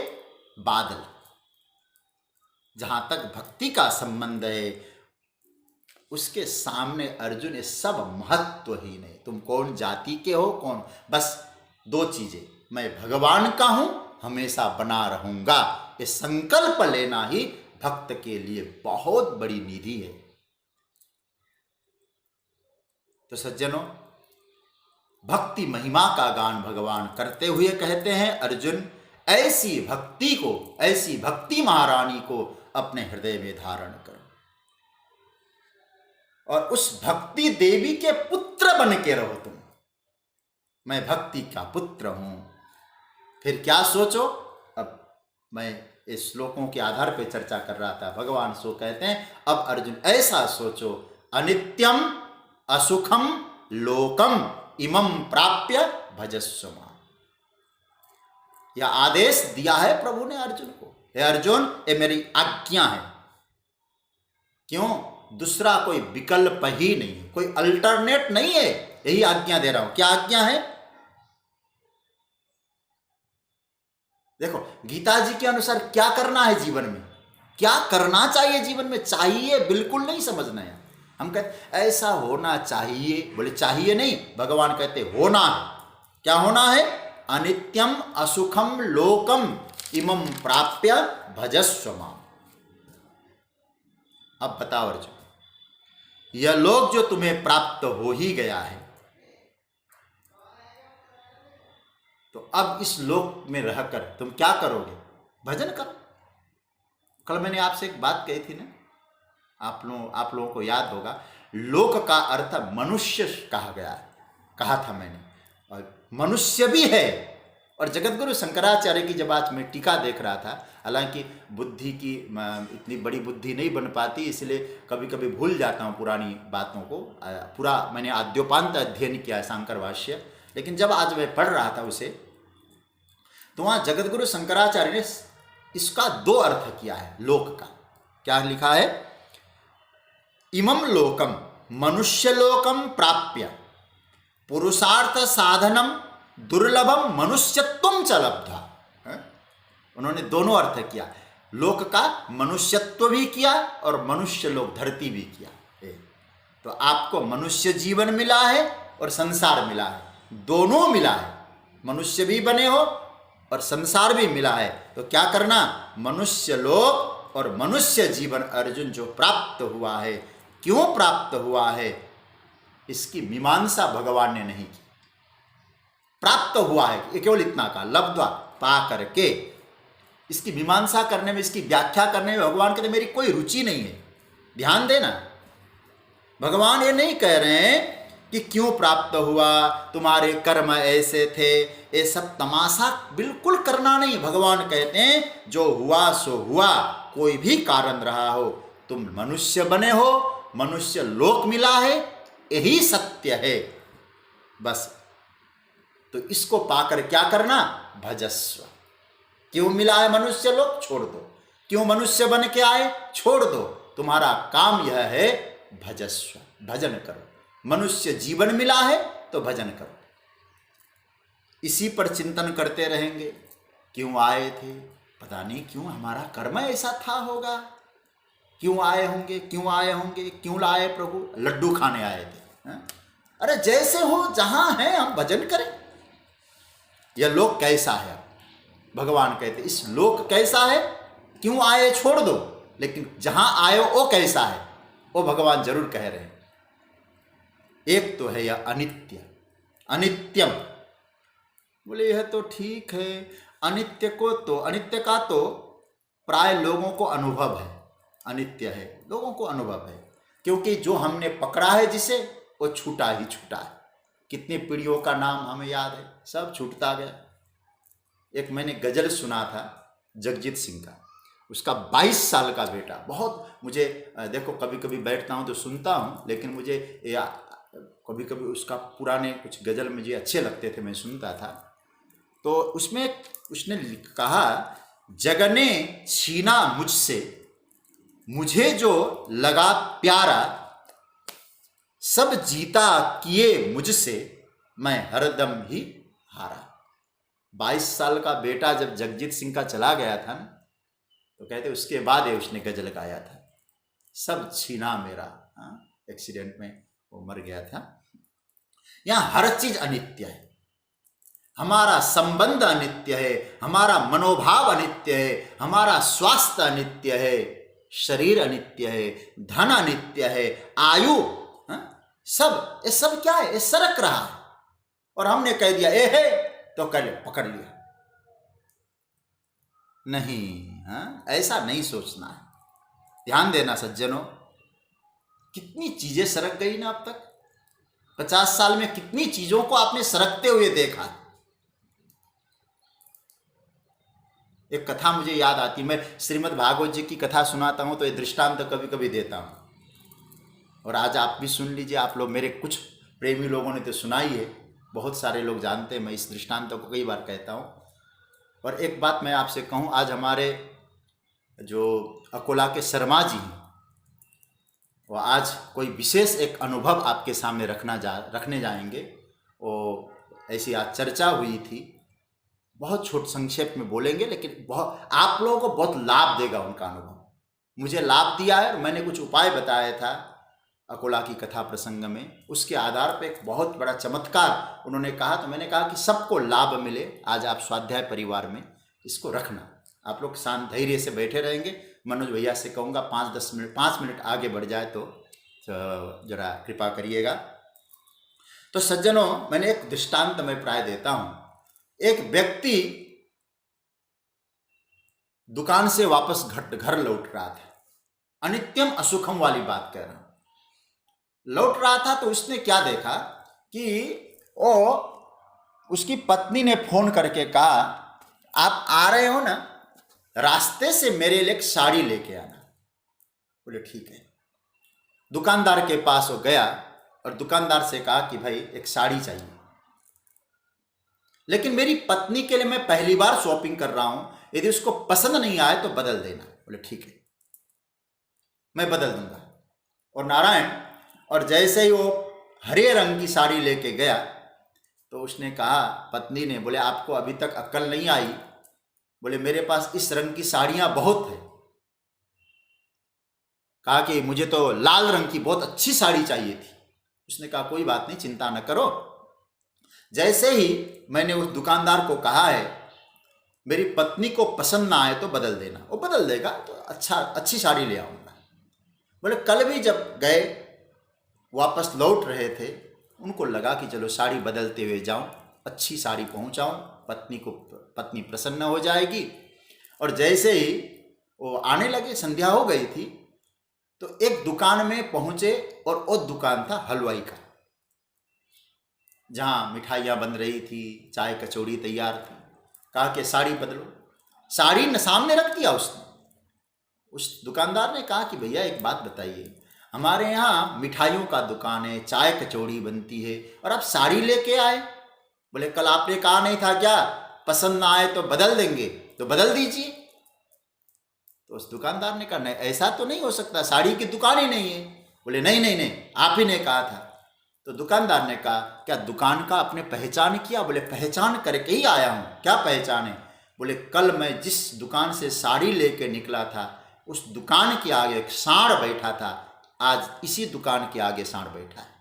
बादल। जहां तक भक्ति का संबंध है उसके सामने अर्जुन ये सब महत्वहीन है। तुम कौन जाति के हो, कौन, बस दो चीजें, मैं भगवान का हूं, हमेशा बना रहूंगा, ये संकल्प लेना ही भक्त के लिए बहुत बड़ी निधि है। तो सज्जनों, भक्ति महिमा का गान भगवान करते हुए कहते हैं, अर्जुन ऐसी भक्ति को, ऐसी भक्ति महारानी को अपने हृदय में धारण करो और उस भक्ति देवी के पुत्र बन के रहो तुम। मैं भक्ति का पुत्र हूं। फिर क्या सोचो? अब मैं इस श्लोकों के आधार पर चर्चा कर रहा था। भगवान सो कहते हैं, अब अर्जुन ऐसा सोचो, अनित्यम असुखम लोकम इमं प्राप्य भजस्व मां। यह आदेश दिया है प्रभु ने अर्जुन को, हे अर्जुन ये मेरी आज्ञा है। क्यों? दूसरा कोई विकल्प ही नहीं है, कोई अल्टरनेट नहीं है, यही आज्ञा दे रहा हूं। क्या आज्ञा है? देखो गीता जी के अनुसार क्या करना है जीवन में, क्या करना चाहिए जीवन में, चाहिए बिल्कुल नहीं समझना है। हम कहते ऐसा होना चाहिए, बोले चाहिए नहीं, भगवान कहते होना है। क्या होना है? अनित्यम असुखम लोकम इमं प्राप्य भजस्व मां। अब बताओ अर्जुन, यह लोक जो तुम्हें प्राप्त हो ही गया है, तो अब इस लोक में रहकर तुम क्या करोगे? भजन करो। कल मैंने आपसे एक बात कही थी ना, आप लोगों को याद होगा, लोक का अर्थ मनुष्य कहा गया है, कहा था मैंने, और मनुष्य भी है। और जगतगुरु शंकराचार्य की जब आज मैं टीका देख रहा था, हालांकि बुद्धि की इतनी बड़ी बुद्धि नहीं बन पाती, इसलिए कभी कभी भूल जाता हूँ पुरानी बातों को। पूरा मैंने आद्योपांत अध्ययन किया है शांकर भाष्य, लेकिन जब आज मैं पढ़ रहा था उसे, तो वहाँ जगतगुरु शंकराचार्य ने इसका दो अर्थ किया है लोक का। क्या लिखा है? इमं लोकम मनुष्य लोकम प्राप्य पुरुषार्थ साधनम दुर्लभम मनुष्यत्वम च लब्धा। उन्होंने दोनों अर्थ किया, लोक का मनुष्यत्व भी किया और मनुष्य लोक धरती भी किया। तो आपको मनुष्य जीवन मिला है और संसार मिला है, दोनों मिला है, मनुष्य भी बने हो और संसार भी मिला है। तो क्या करना? मनुष्य लोक और मनुष्य जीवन अर्जुन जो प्राप्त हुआ है, क्यों प्राप्त हुआ है इसकी मीमांसा भगवान ने नहीं की। प्राप्त हुआ है ये केवल इतना कहा, लब्ध्वा, पा करके। इसकी मीमांसा करने में, इसकी व्याख्या करने में भगवान कहते मेरी कोई रुचि नहीं है। ध्यान देना, भगवान ये नहीं कह रहे हैं कि क्यों प्राप्त हुआ, तुम्हारे कर्म ऐसे थे, ये सब तमाशा बिल्कुल करना नहीं। भगवान कहते हैं जो हुआ सो हुआ, कोई भी कारण रहा हो, तुम मनुष्य बने हो, मनुष्य लोक मिला है, यही सत्य है। बस तो इसको पाकर क्या करना? भजस्व। क्यों मिला है मनुष्य लोक? छोड़ दो। क्यों मनुष्य बन के आए? छोड़ दो। तुम्हारा काम यह है भजस्व, भजन करो। मनुष्य जीवन मिला है तो भजन करो। इसी पर चिंतन करते रहेंगे। क्यों आए थे? पता नहीं क्यों, हमारा कर्म ऐसा था होगा। क्यों आए होंगे? क्यों आए होंगे? क्यों लाए प्रभु? लड्डू खाने आए थे। अरे जैसे हो, जहां है हम भजन करें। यह लोक कैसा है? भगवान कहते इस लोक कैसा है, क्यों आए छोड़ दो, लेकिन जहां आए वो कैसा है वो भगवान जरूर कह रहे हैं। एक तो है यह अनित्य, अनित्यम। बोले यह तो ठीक है, अनित्य को तो, अनित्य का तो प्राय लोगों को अनुभव है। अनित्य है, लोगों को अनुभव है, क्योंकि जो हमने पकड़ा है जिसे, वो छूटा ही छूटा है। कितनी पीढ़ियों का नाम हमें याद है, सब छूटता गया। एक मैंने गजल सुना था जगजीत सिंह का, उसका 22 साल का बेटा, बहुत मुझे, देखो कभी कभी बैठता हूँ तो सुनता हूँ, लेकिन मुझे कभी कभी उसका पुराने कुछ गजल मुझे अच्छे लगते थे, मैं सुनता था। तो उसमें उसने कहा, जगने छीना मुझसे मुझे जो लगा प्यारा, सब जीता किए मुझसे मैं हरदम ही हारा। 22 साल का बेटा जब जगजीत सिंह का चला गया था ना, तो कहते उसके बाद उसने गजल गाया था, सब छीना मेरा। एक्सीडेंट में वो मर गया था। यहाँ हर चीज अनित्य है। हमारा संबंध अनित्य है, हमारा मनोभाव अनित्य है, हमारा स्वास्थ्य अनित्य है, शरीर अनित्य है, धन अनित्य है, आयु, सब, ये सब क्या है? ये सरक रहा है। और हमने कह दिया ए है तो कर पकड़ लिया। नहीं, ऐसा नहीं सोचना है। ध्यान देना सज्जनों, कितनी चीजें सरक गई ना अब तक। 50 साल में कितनी चीजों को आपने सरकते हुए देखा। एक कथा मुझे याद आती, मैं श्रीमद् भागवत जी की कथा सुनाता हूं तो ये दृष्टांत कभी कभी देता हूं, और आज आप भी सुन लीजिए। आप लोग, मेरे कुछ प्रेमी लोगों ने तो सुनाई है, बहुत सारे लोग जानते हैं, मैं इस दृष्टांत को कई बार कहता हूं। और एक बात मैं आपसे कहूं, आज हमारे जो अकोला के शर्मा जी हैं, वो आज कोई विशेष एक अनुभव आपके सामने रखने जाएंगे। वो ऐसी आज चर्चा हुई थी, बहुत छोट संक्षेप में बोलेंगे, लेकिन बहुत आप लोगों को बहुत लाभ देगा उनका अनुभव। मुझे लाभ दिया है, और मैंने कुछ उपाय बताया था अकोला की कथा प्रसंग में, उसके आधार पर एक बहुत बड़ा चमत्कार उन्होंने कहा। तो मैंने कहा कि सबको लाभ मिले। आज आप स्वाध्याय परिवार में इसको रखना। आप लोग शांत धैर्य से बैठे रहेंगे। मनोज भैया से कहूँगा 5 मिनट आगे बढ़ जाए तो जरा कृपा करिएगा। तो सज्जनों, मैंने एक दृष्टांत मैं प्राय देता हूँ। एक व्यक्ति दुकान से वापस घर लौट रहा था। अनित्यम असुखम वाली बात कह रहा हूं। लौट रहा था तो उसने क्या देखा कि वो, उसकी पत्नी ने फोन करके कहा, आप आ रहे हो ना, रास्ते से मेरे लिए एक साड़ी लेके आना। बोले ठीक है। दुकानदार के पास वो गया और दुकानदार से कहा कि भाई एक साड़ी चाहिए, लेकिन मेरी पत्नी के लिए मैं पहली बार शॉपिंग कर रहा हूं, यदि उसको पसंद नहीं आए तो बदल देना। बोले ठीक है, मैं बदल दूंगा। और नारायण, और जैसे ही वो हरे रंग की साड़ी लेके गया तो उसने कहा, पत्नी ने, बोले आपको अभी तक अक्ल नहीं आई? बोले मेरे पास इस रंग की साड़ियां बहुत है। कहा कि मुझे तो लाल रंग की बहुत अच्छी साड़ी चाहिए थी। उसने कहा कोई बात नहीं, चिंता न करो, जैसे ही मैंने उस दुकानदार को कहा है मेरी पत्नी को पसंद ना आए तो बदल देना, वो बदल देगा तो अच्छी साड़ी ले आऊँगा। बोले कल भी जब गए, वापस लौट रहे थे, उनको लगा कि चलो साड़ी बदलते हुए जाऊं, अच्छी साड़ी पहुंचाऊं, पत्नी प्रसन्न हो जाएगी। और जैसे ही वो आने लगे, संध्या हो गई थी, तो एक दुकान में पहुंचे और वो दुकान था हलवाई का, जहां मिठाइयाँ बन रही थी, चाय कचौड़ी तैयार थी। कहा कि साड़ी बदलो। साड़ी न सामने रख दिया उसने। उस दुकानदार ने कहा कि भैया एक बात बताइए, हमारे यहाँ मिठाइयों का दुकान है, चाय कचौड़ी बनती है, और आप साड़ी लेके आए। बोले कल आपने कहा नहीं था क्या, पसंद ना आए तो बदल देंगे, तो बदल दीजिए। तो उस दुकानदार ने कहा नहीं, ऐसा तो नहीं हो सकता, साड़ी की दुकान ही नहीं है। बोले नहीं नहीं नहीं, आप ही ने कहा था। तो दुकानदार ने कहा क्या दुकान का आपने पहचान किया? बोले पहचान करके ही आया हूँ। क्या पहचान है? बोले कल मैं जिस दुकान से साड़ी लेके निकला था, उस दुकान के आगे एक सांड बैठा था, आज इसी दुकान के आगे सांड बैठा है।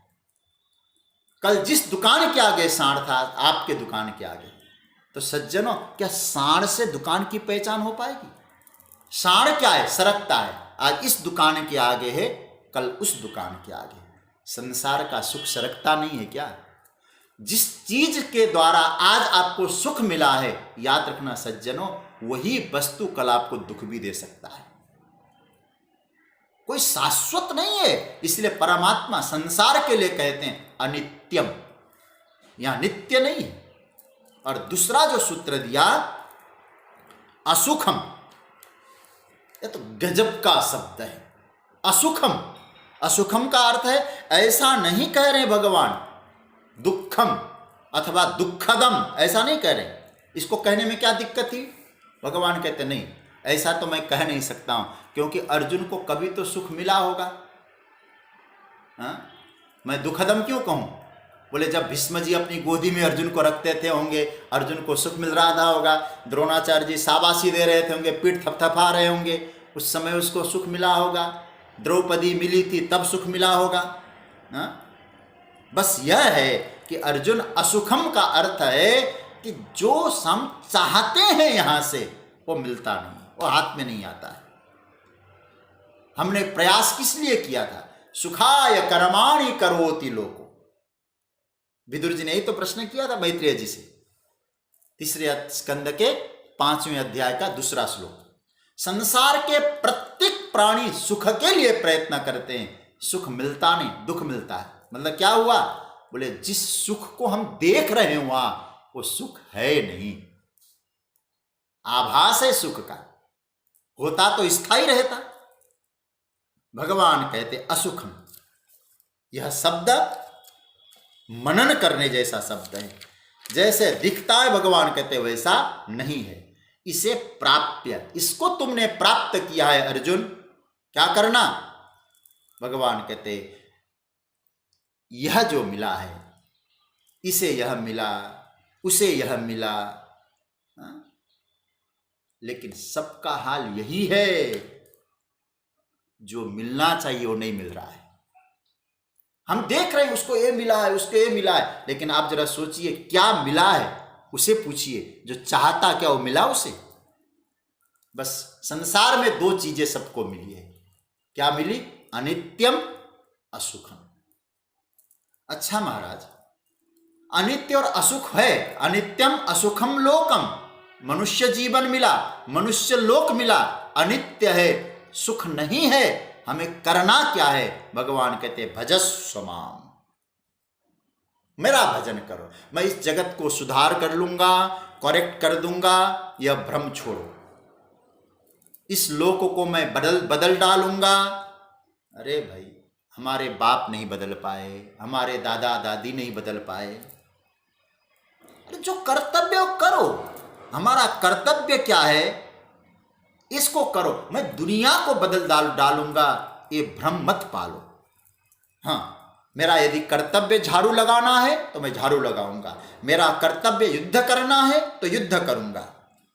कल जिस दुकान के आगे सांड था, आपके दुकान के आगे। तो सज्जनों, क्या सांड से दुकान की पहचान हो पाएगी? सांड क्या है? सरकता है। आज इस दुकान के आगे है, कल उस दुकान के आगे। संसार का सुख सरकता नहीं है क्या? जिस चीज के द्वारा आज आपको सुख मिला है, याद रखना सज्जनों, वही वस्तु कल आपको दुख भी दे सकता है। कोई शाश्वत नहीं है। इसलिए परमात्मा संसार के लिए कहते हैं अनित्यम, यहां नित्य नहीं है। और दूसरा जो सूत्र दिया असुखम, ये तो गजब का शब्द है। असुखम, असुखम का अर्थ है ऐसा नहीं कह रहे भगवान दुखम अथवा दुखदम, ऐसा नहीं कह रहे। इसको कहने में क्या दिक्कत थी? भगवान कहते नहीं, ऐसा तो मैं कह नहीं सकता हूं, क्योंकि अर्जुन को कभी तो सुख मिला होगा। मैं दुखदम क्यों कहूं? बोले जब भीष्म जी अपनी गोदी में अर्जुन को रखते थे होंगे, अर्जुन को सुख मिल रहा था होगा, द्रोणाचार्य जी शाबाशी दे रहे थे होंगे, पीठ थपथपा रहे होंगे, उस समय उसको सुख मिला होगा। द्रौपदी मिली थी तब सुख मिला होगा। बस यह है कि अर्जुन असुखम का अर्थ है कि जो हम चाहते हैं यहां से वो मिलता नहीं, वो हाथ में नहीं आता है। हमने प्रयास किस लिए किया था? सुखाय कर्माणि करोति लोको। विदुर जी ने ही तो प्रश्न किया था मैत्रेय जी से, तीसरे स्कंद के 5वें अध्याय का दूसरा श्लोक। संसार के प्रत्येक प्राणी सुख के लिए प्रयत्न करते हैं, सुख मिलता नहीं, दुख मिलता है। मतलब क्या हुआ? बोले जिस सुख को हम देख रहे हैं वहां वो सुख है नहीं, आभास है सुख का, होता तो स्थायी रहता। भगवान कहते असुखम। यह शब्द मनन करने जैसा शब्द है। जैसे दिखता है भगवान कहते वैसा नहीं है। इसे प्राप्य, इसको तुमने प्राप्त किया है अर्जुन, क्या करना? भगवान कहते यह जो मिला है, इसे यह मिला, उसे यह मिला, लेकिन सबका हाल यही है, जो मिलना चाहिए वो नहीं मिल रहा है। हम देख रहे हैं उसको ये मिला है, उसको ये मिला है, लेकिन आप जरा सोचिए क्या मिला है, उसे पूछिए। जो चाहता क्या वो मिला उसे? बस संसार में दो चीजें सबको मिली है। क्या मिली? अनित्यम असुखम। अच्छा महाराज, अनित्य और असुख है, अनित्यम असुखम लोकम, मनुष्य जीवन मिला, मनुष्य लोक मिला, अनित्य है, सुख नहीं है। हमें करना क्या है? भगवान कहते भजस्व माम, मेरा भजन करो, मैं इस जगत को सुधार कर लूंगा, करेक्ट कर दूंगा, यह भ्रम छोड़ो, इस लोक को मैं बदल डालूंगा। अरे भाई, हमारे बाप नहीं बदल पाए, हमारे दादा दादी नहीं बदल पाए। अरे जो कर्तव्य वो करो, हमारा कर्तव्य क्या है इसको करो। मैं दुनिया को बदल डालूंगा, ये भ्रम मत पालो। हाँ, मेरा यदि कर्तव्य झाड़ू लगाना है तो मैं झाड़ू लगाऊंगा, मेरा कर्तव्य युद्ध करना है तो युद्ध करूंगा,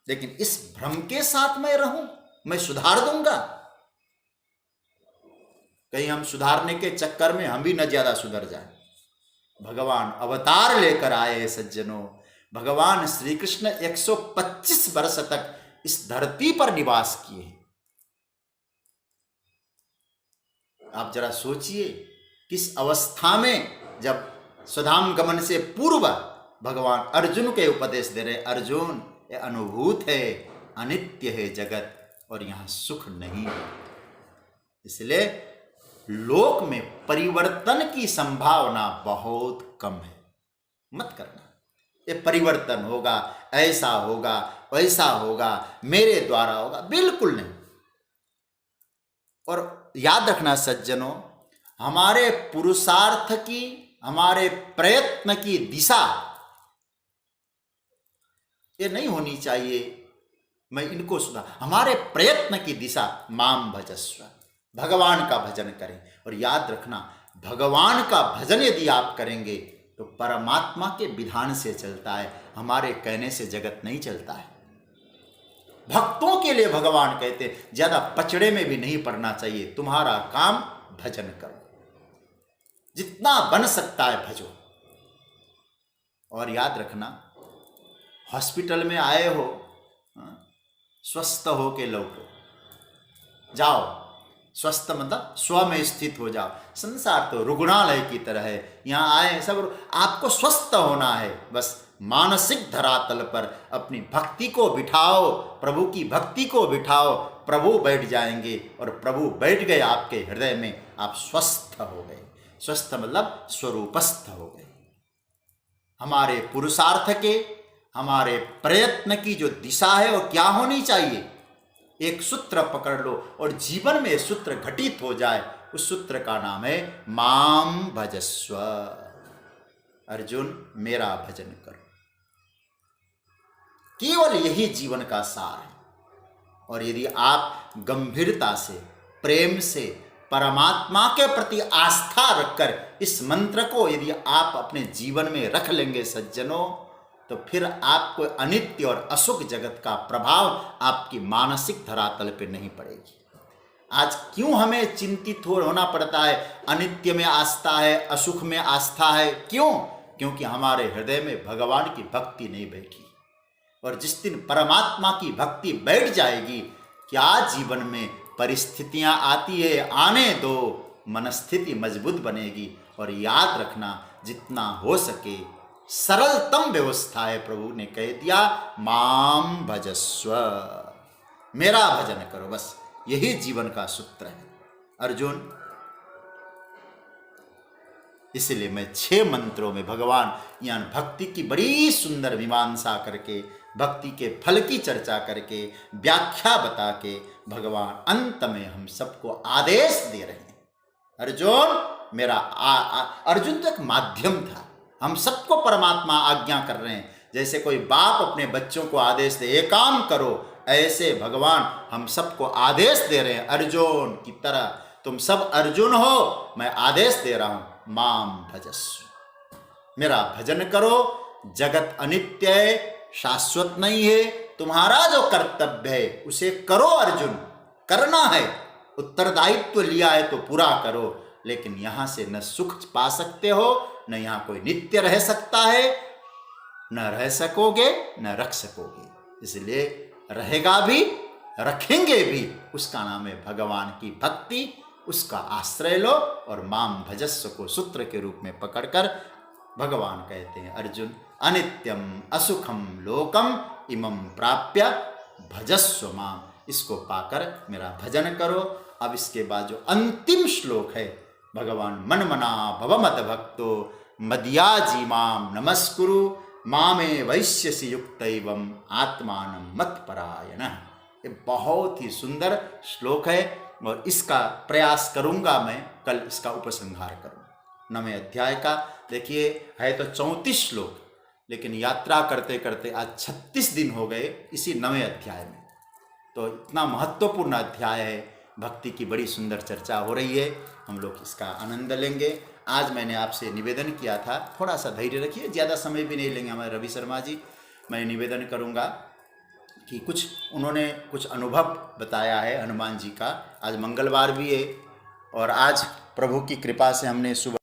लेकिन इस भ्रम के साथ मैं रहूं, मैं सुधार दूंगा। कहीं हम सुधारने के चक्कर में हम भी न ज्यादा सुधर जाए। भगवान अवतार लेकर आए सज्जनों। भगवान श्री कृष्ण 125 वर्ष तक इस धरती पर निवास किए। आप जरा सोचिए किस अवस्था में, जब स्वधाम गमन से पूर्व भगवान अर्जुन के उपदेश दे रहे, अर्जुन ये अनुभूत है, अनित्य है जगत, और यहां सुख नहीं है। इसलिए लोक में परिवर्तन की संभावना बहुत कम है, मत करना। ये परिवर्तन होगा, ऐसा होगा, वैसा होगा, मेरे द्वारा होगा, बिल्कुल नहीं। और याद रखना सज्जनों, हमारे पुरुषार्थ की, हमारे प्रयत्न की दिशा ये नहीं होनी चाहिए। मैं इनको सुना, हमारे प्रयत्न की दिशा माम भजस्व, भगवान का भजन करें। और याद रखना, भगवान का भजन यदि आप करेंगे तो परमात्मा के विधान से चलता है, हमारे कहने से जगत नहीं चलता है। भक्तों के लिए भगवान कहते हैं ज्यादा पचड़े में भी नहीं पड़ना चाहिए, तुम्हारा काम भजन करो, जितना बन सकता है भजो। और याद रखना, हॉस्पिटल में आए हो, स्वस्थ हो के लौटो, जाओ। स्वस्थ मतलब स्व में स्थित हो जाओ। संसार तो रुग्णालय की तरह है, यहाँ आए सब, आपको स्वस्थ होना है। बस मानसिक धरातल पर अपनी भक्ति को बिठाओ, प्रभु की भक्ति को बिठाओ, प्रभु बैठ जाएंगे। और प्रभु बैठ गए आपके हृदय में, आप स्वस्थ हो गए। स्वस्थ मतलब स्वरूपस्थ हो गए। हमारे पुरुषार्थ के, हमारे प्रयत्न की जो दिशा है वो क्या होनी चाहिए? एक सूत्र पकड़ लो और जीवन में सूत्र घटित हो जाए। उस सूत्र का नाम है माम भजस्व। अर्जुन, मेरा भजन करो। केवल यही जीवन का सार है। और यदि आप गंभीरता से, प्रेम से, परमात्मा के प्रति आस्था रखकर इस मंत्र को यदि आप अपने जीवन में रख लेंगे सज्जनों, तो फिर आपको अनित्य और असुख जगत का प्रभाव आपकी मानसिक धरातल पर नहीं पड़ेगी। आज क्यों हमें चिंतित होना पड़ता है? अनित्य में आस्था है, असुख में आस्था है। क्यों? क्योंकि हमारे हृदय में भगवान की भक्ति नहीं बैठी। और जिस दिन परमात्मा की भक्ति बैठ जाएगी, क्या जीवन में परिस्थितियां आती है, आने दो, मनस्थिति मजबूत बनेगी। और याद रखना, जितना हो सके सरलतम व्यवस्था है, प्रभु ने कह दिया माम भजस्व, मेरा भजन करो। बस यही जीवन का सूत्र है अर्जुन। इसलिए मैं 6 मंत्रों में भगवान यानी भक्ति की बड़ी सुंदर मीमांसा करके, भक्ति के फल की चर्चा करके, व्याख्या बता के भगवान अंत में हम सबको आदेश दे रहे हैं। अर्जुन मेरा अर्जुन तो एक माध्यम था, हम सबको परमात्मा आज्ञा कर रहे हैं। जैसे कोई बाप अपने बच्चों को आदेश दे, ये काम करो, ऐसे भगवान हम सबको आदेश दे रहे हैं। अर्जुन की तरह तुम सब अर्जुन हो, मैं आदेश दे रहा हूं, माम भजस्व, मेरा भजन करो। जगत अनित्य है, शाश्वत नहीं है। तुम्हारा जो कर्तव्य है उसे करो अर्जुन, करना है। उत्तरदायित्व लिया है तो पूरा करो। लेकिन यहां से न सुख पा सकते हो, न यहां कोई नित्य रह सकता है, न रह सकोगे, न रख सकोगे। इसलिए रहेगा भी, रखेंगे भी, उसका नाम है भगवान की भक्ति। उसका आश्रय लो और माम भजस्व को सूत्र के रूप में पकड़कर भगवान कहते हैं अर्जुन, अनित्यम असुखम लोकम इमं प्राप्य भजस्व माम, इसको पाकर मेरा भजन करो। अब इसके बाद जो अंतिम श्लोक है, भगवान मन मना भव मद भक्तो मदयाजी माम नमस्कुरु मामे वैश्यसि युक्तैवम आत्मानं मत्परायण। ये बहुत ही सुंदर श्लोक है और इसका प्रयास करूंगा मैं कल इसका उपसंहार करूं। 9वें अध्याय का देखिए है तो 34 श्लोक, लेकिन यात्रा करते करते आज 36 दिन हो गए इसी 9वें अध्याय में। तो इतना महत्वपूर्ण अध्याय है, भक्ति की बड़ी सुंदर चर्चा हो रही है, हम लोग इसका आनंद लेंगे। आज मैंने आपसे निवेदन किया था, थोड़ा सा धैर्य रखिए, ज़्यादा समय भी नहीं लेंगे हमारे रवि शर्मा जी। मैं निवेदन करूंगा कि उन्होंने कुछ अनुभव बताया है हनुमान जी का। आज मंगलवार भी है और आज प्रभु की कृपा से हमने सुबह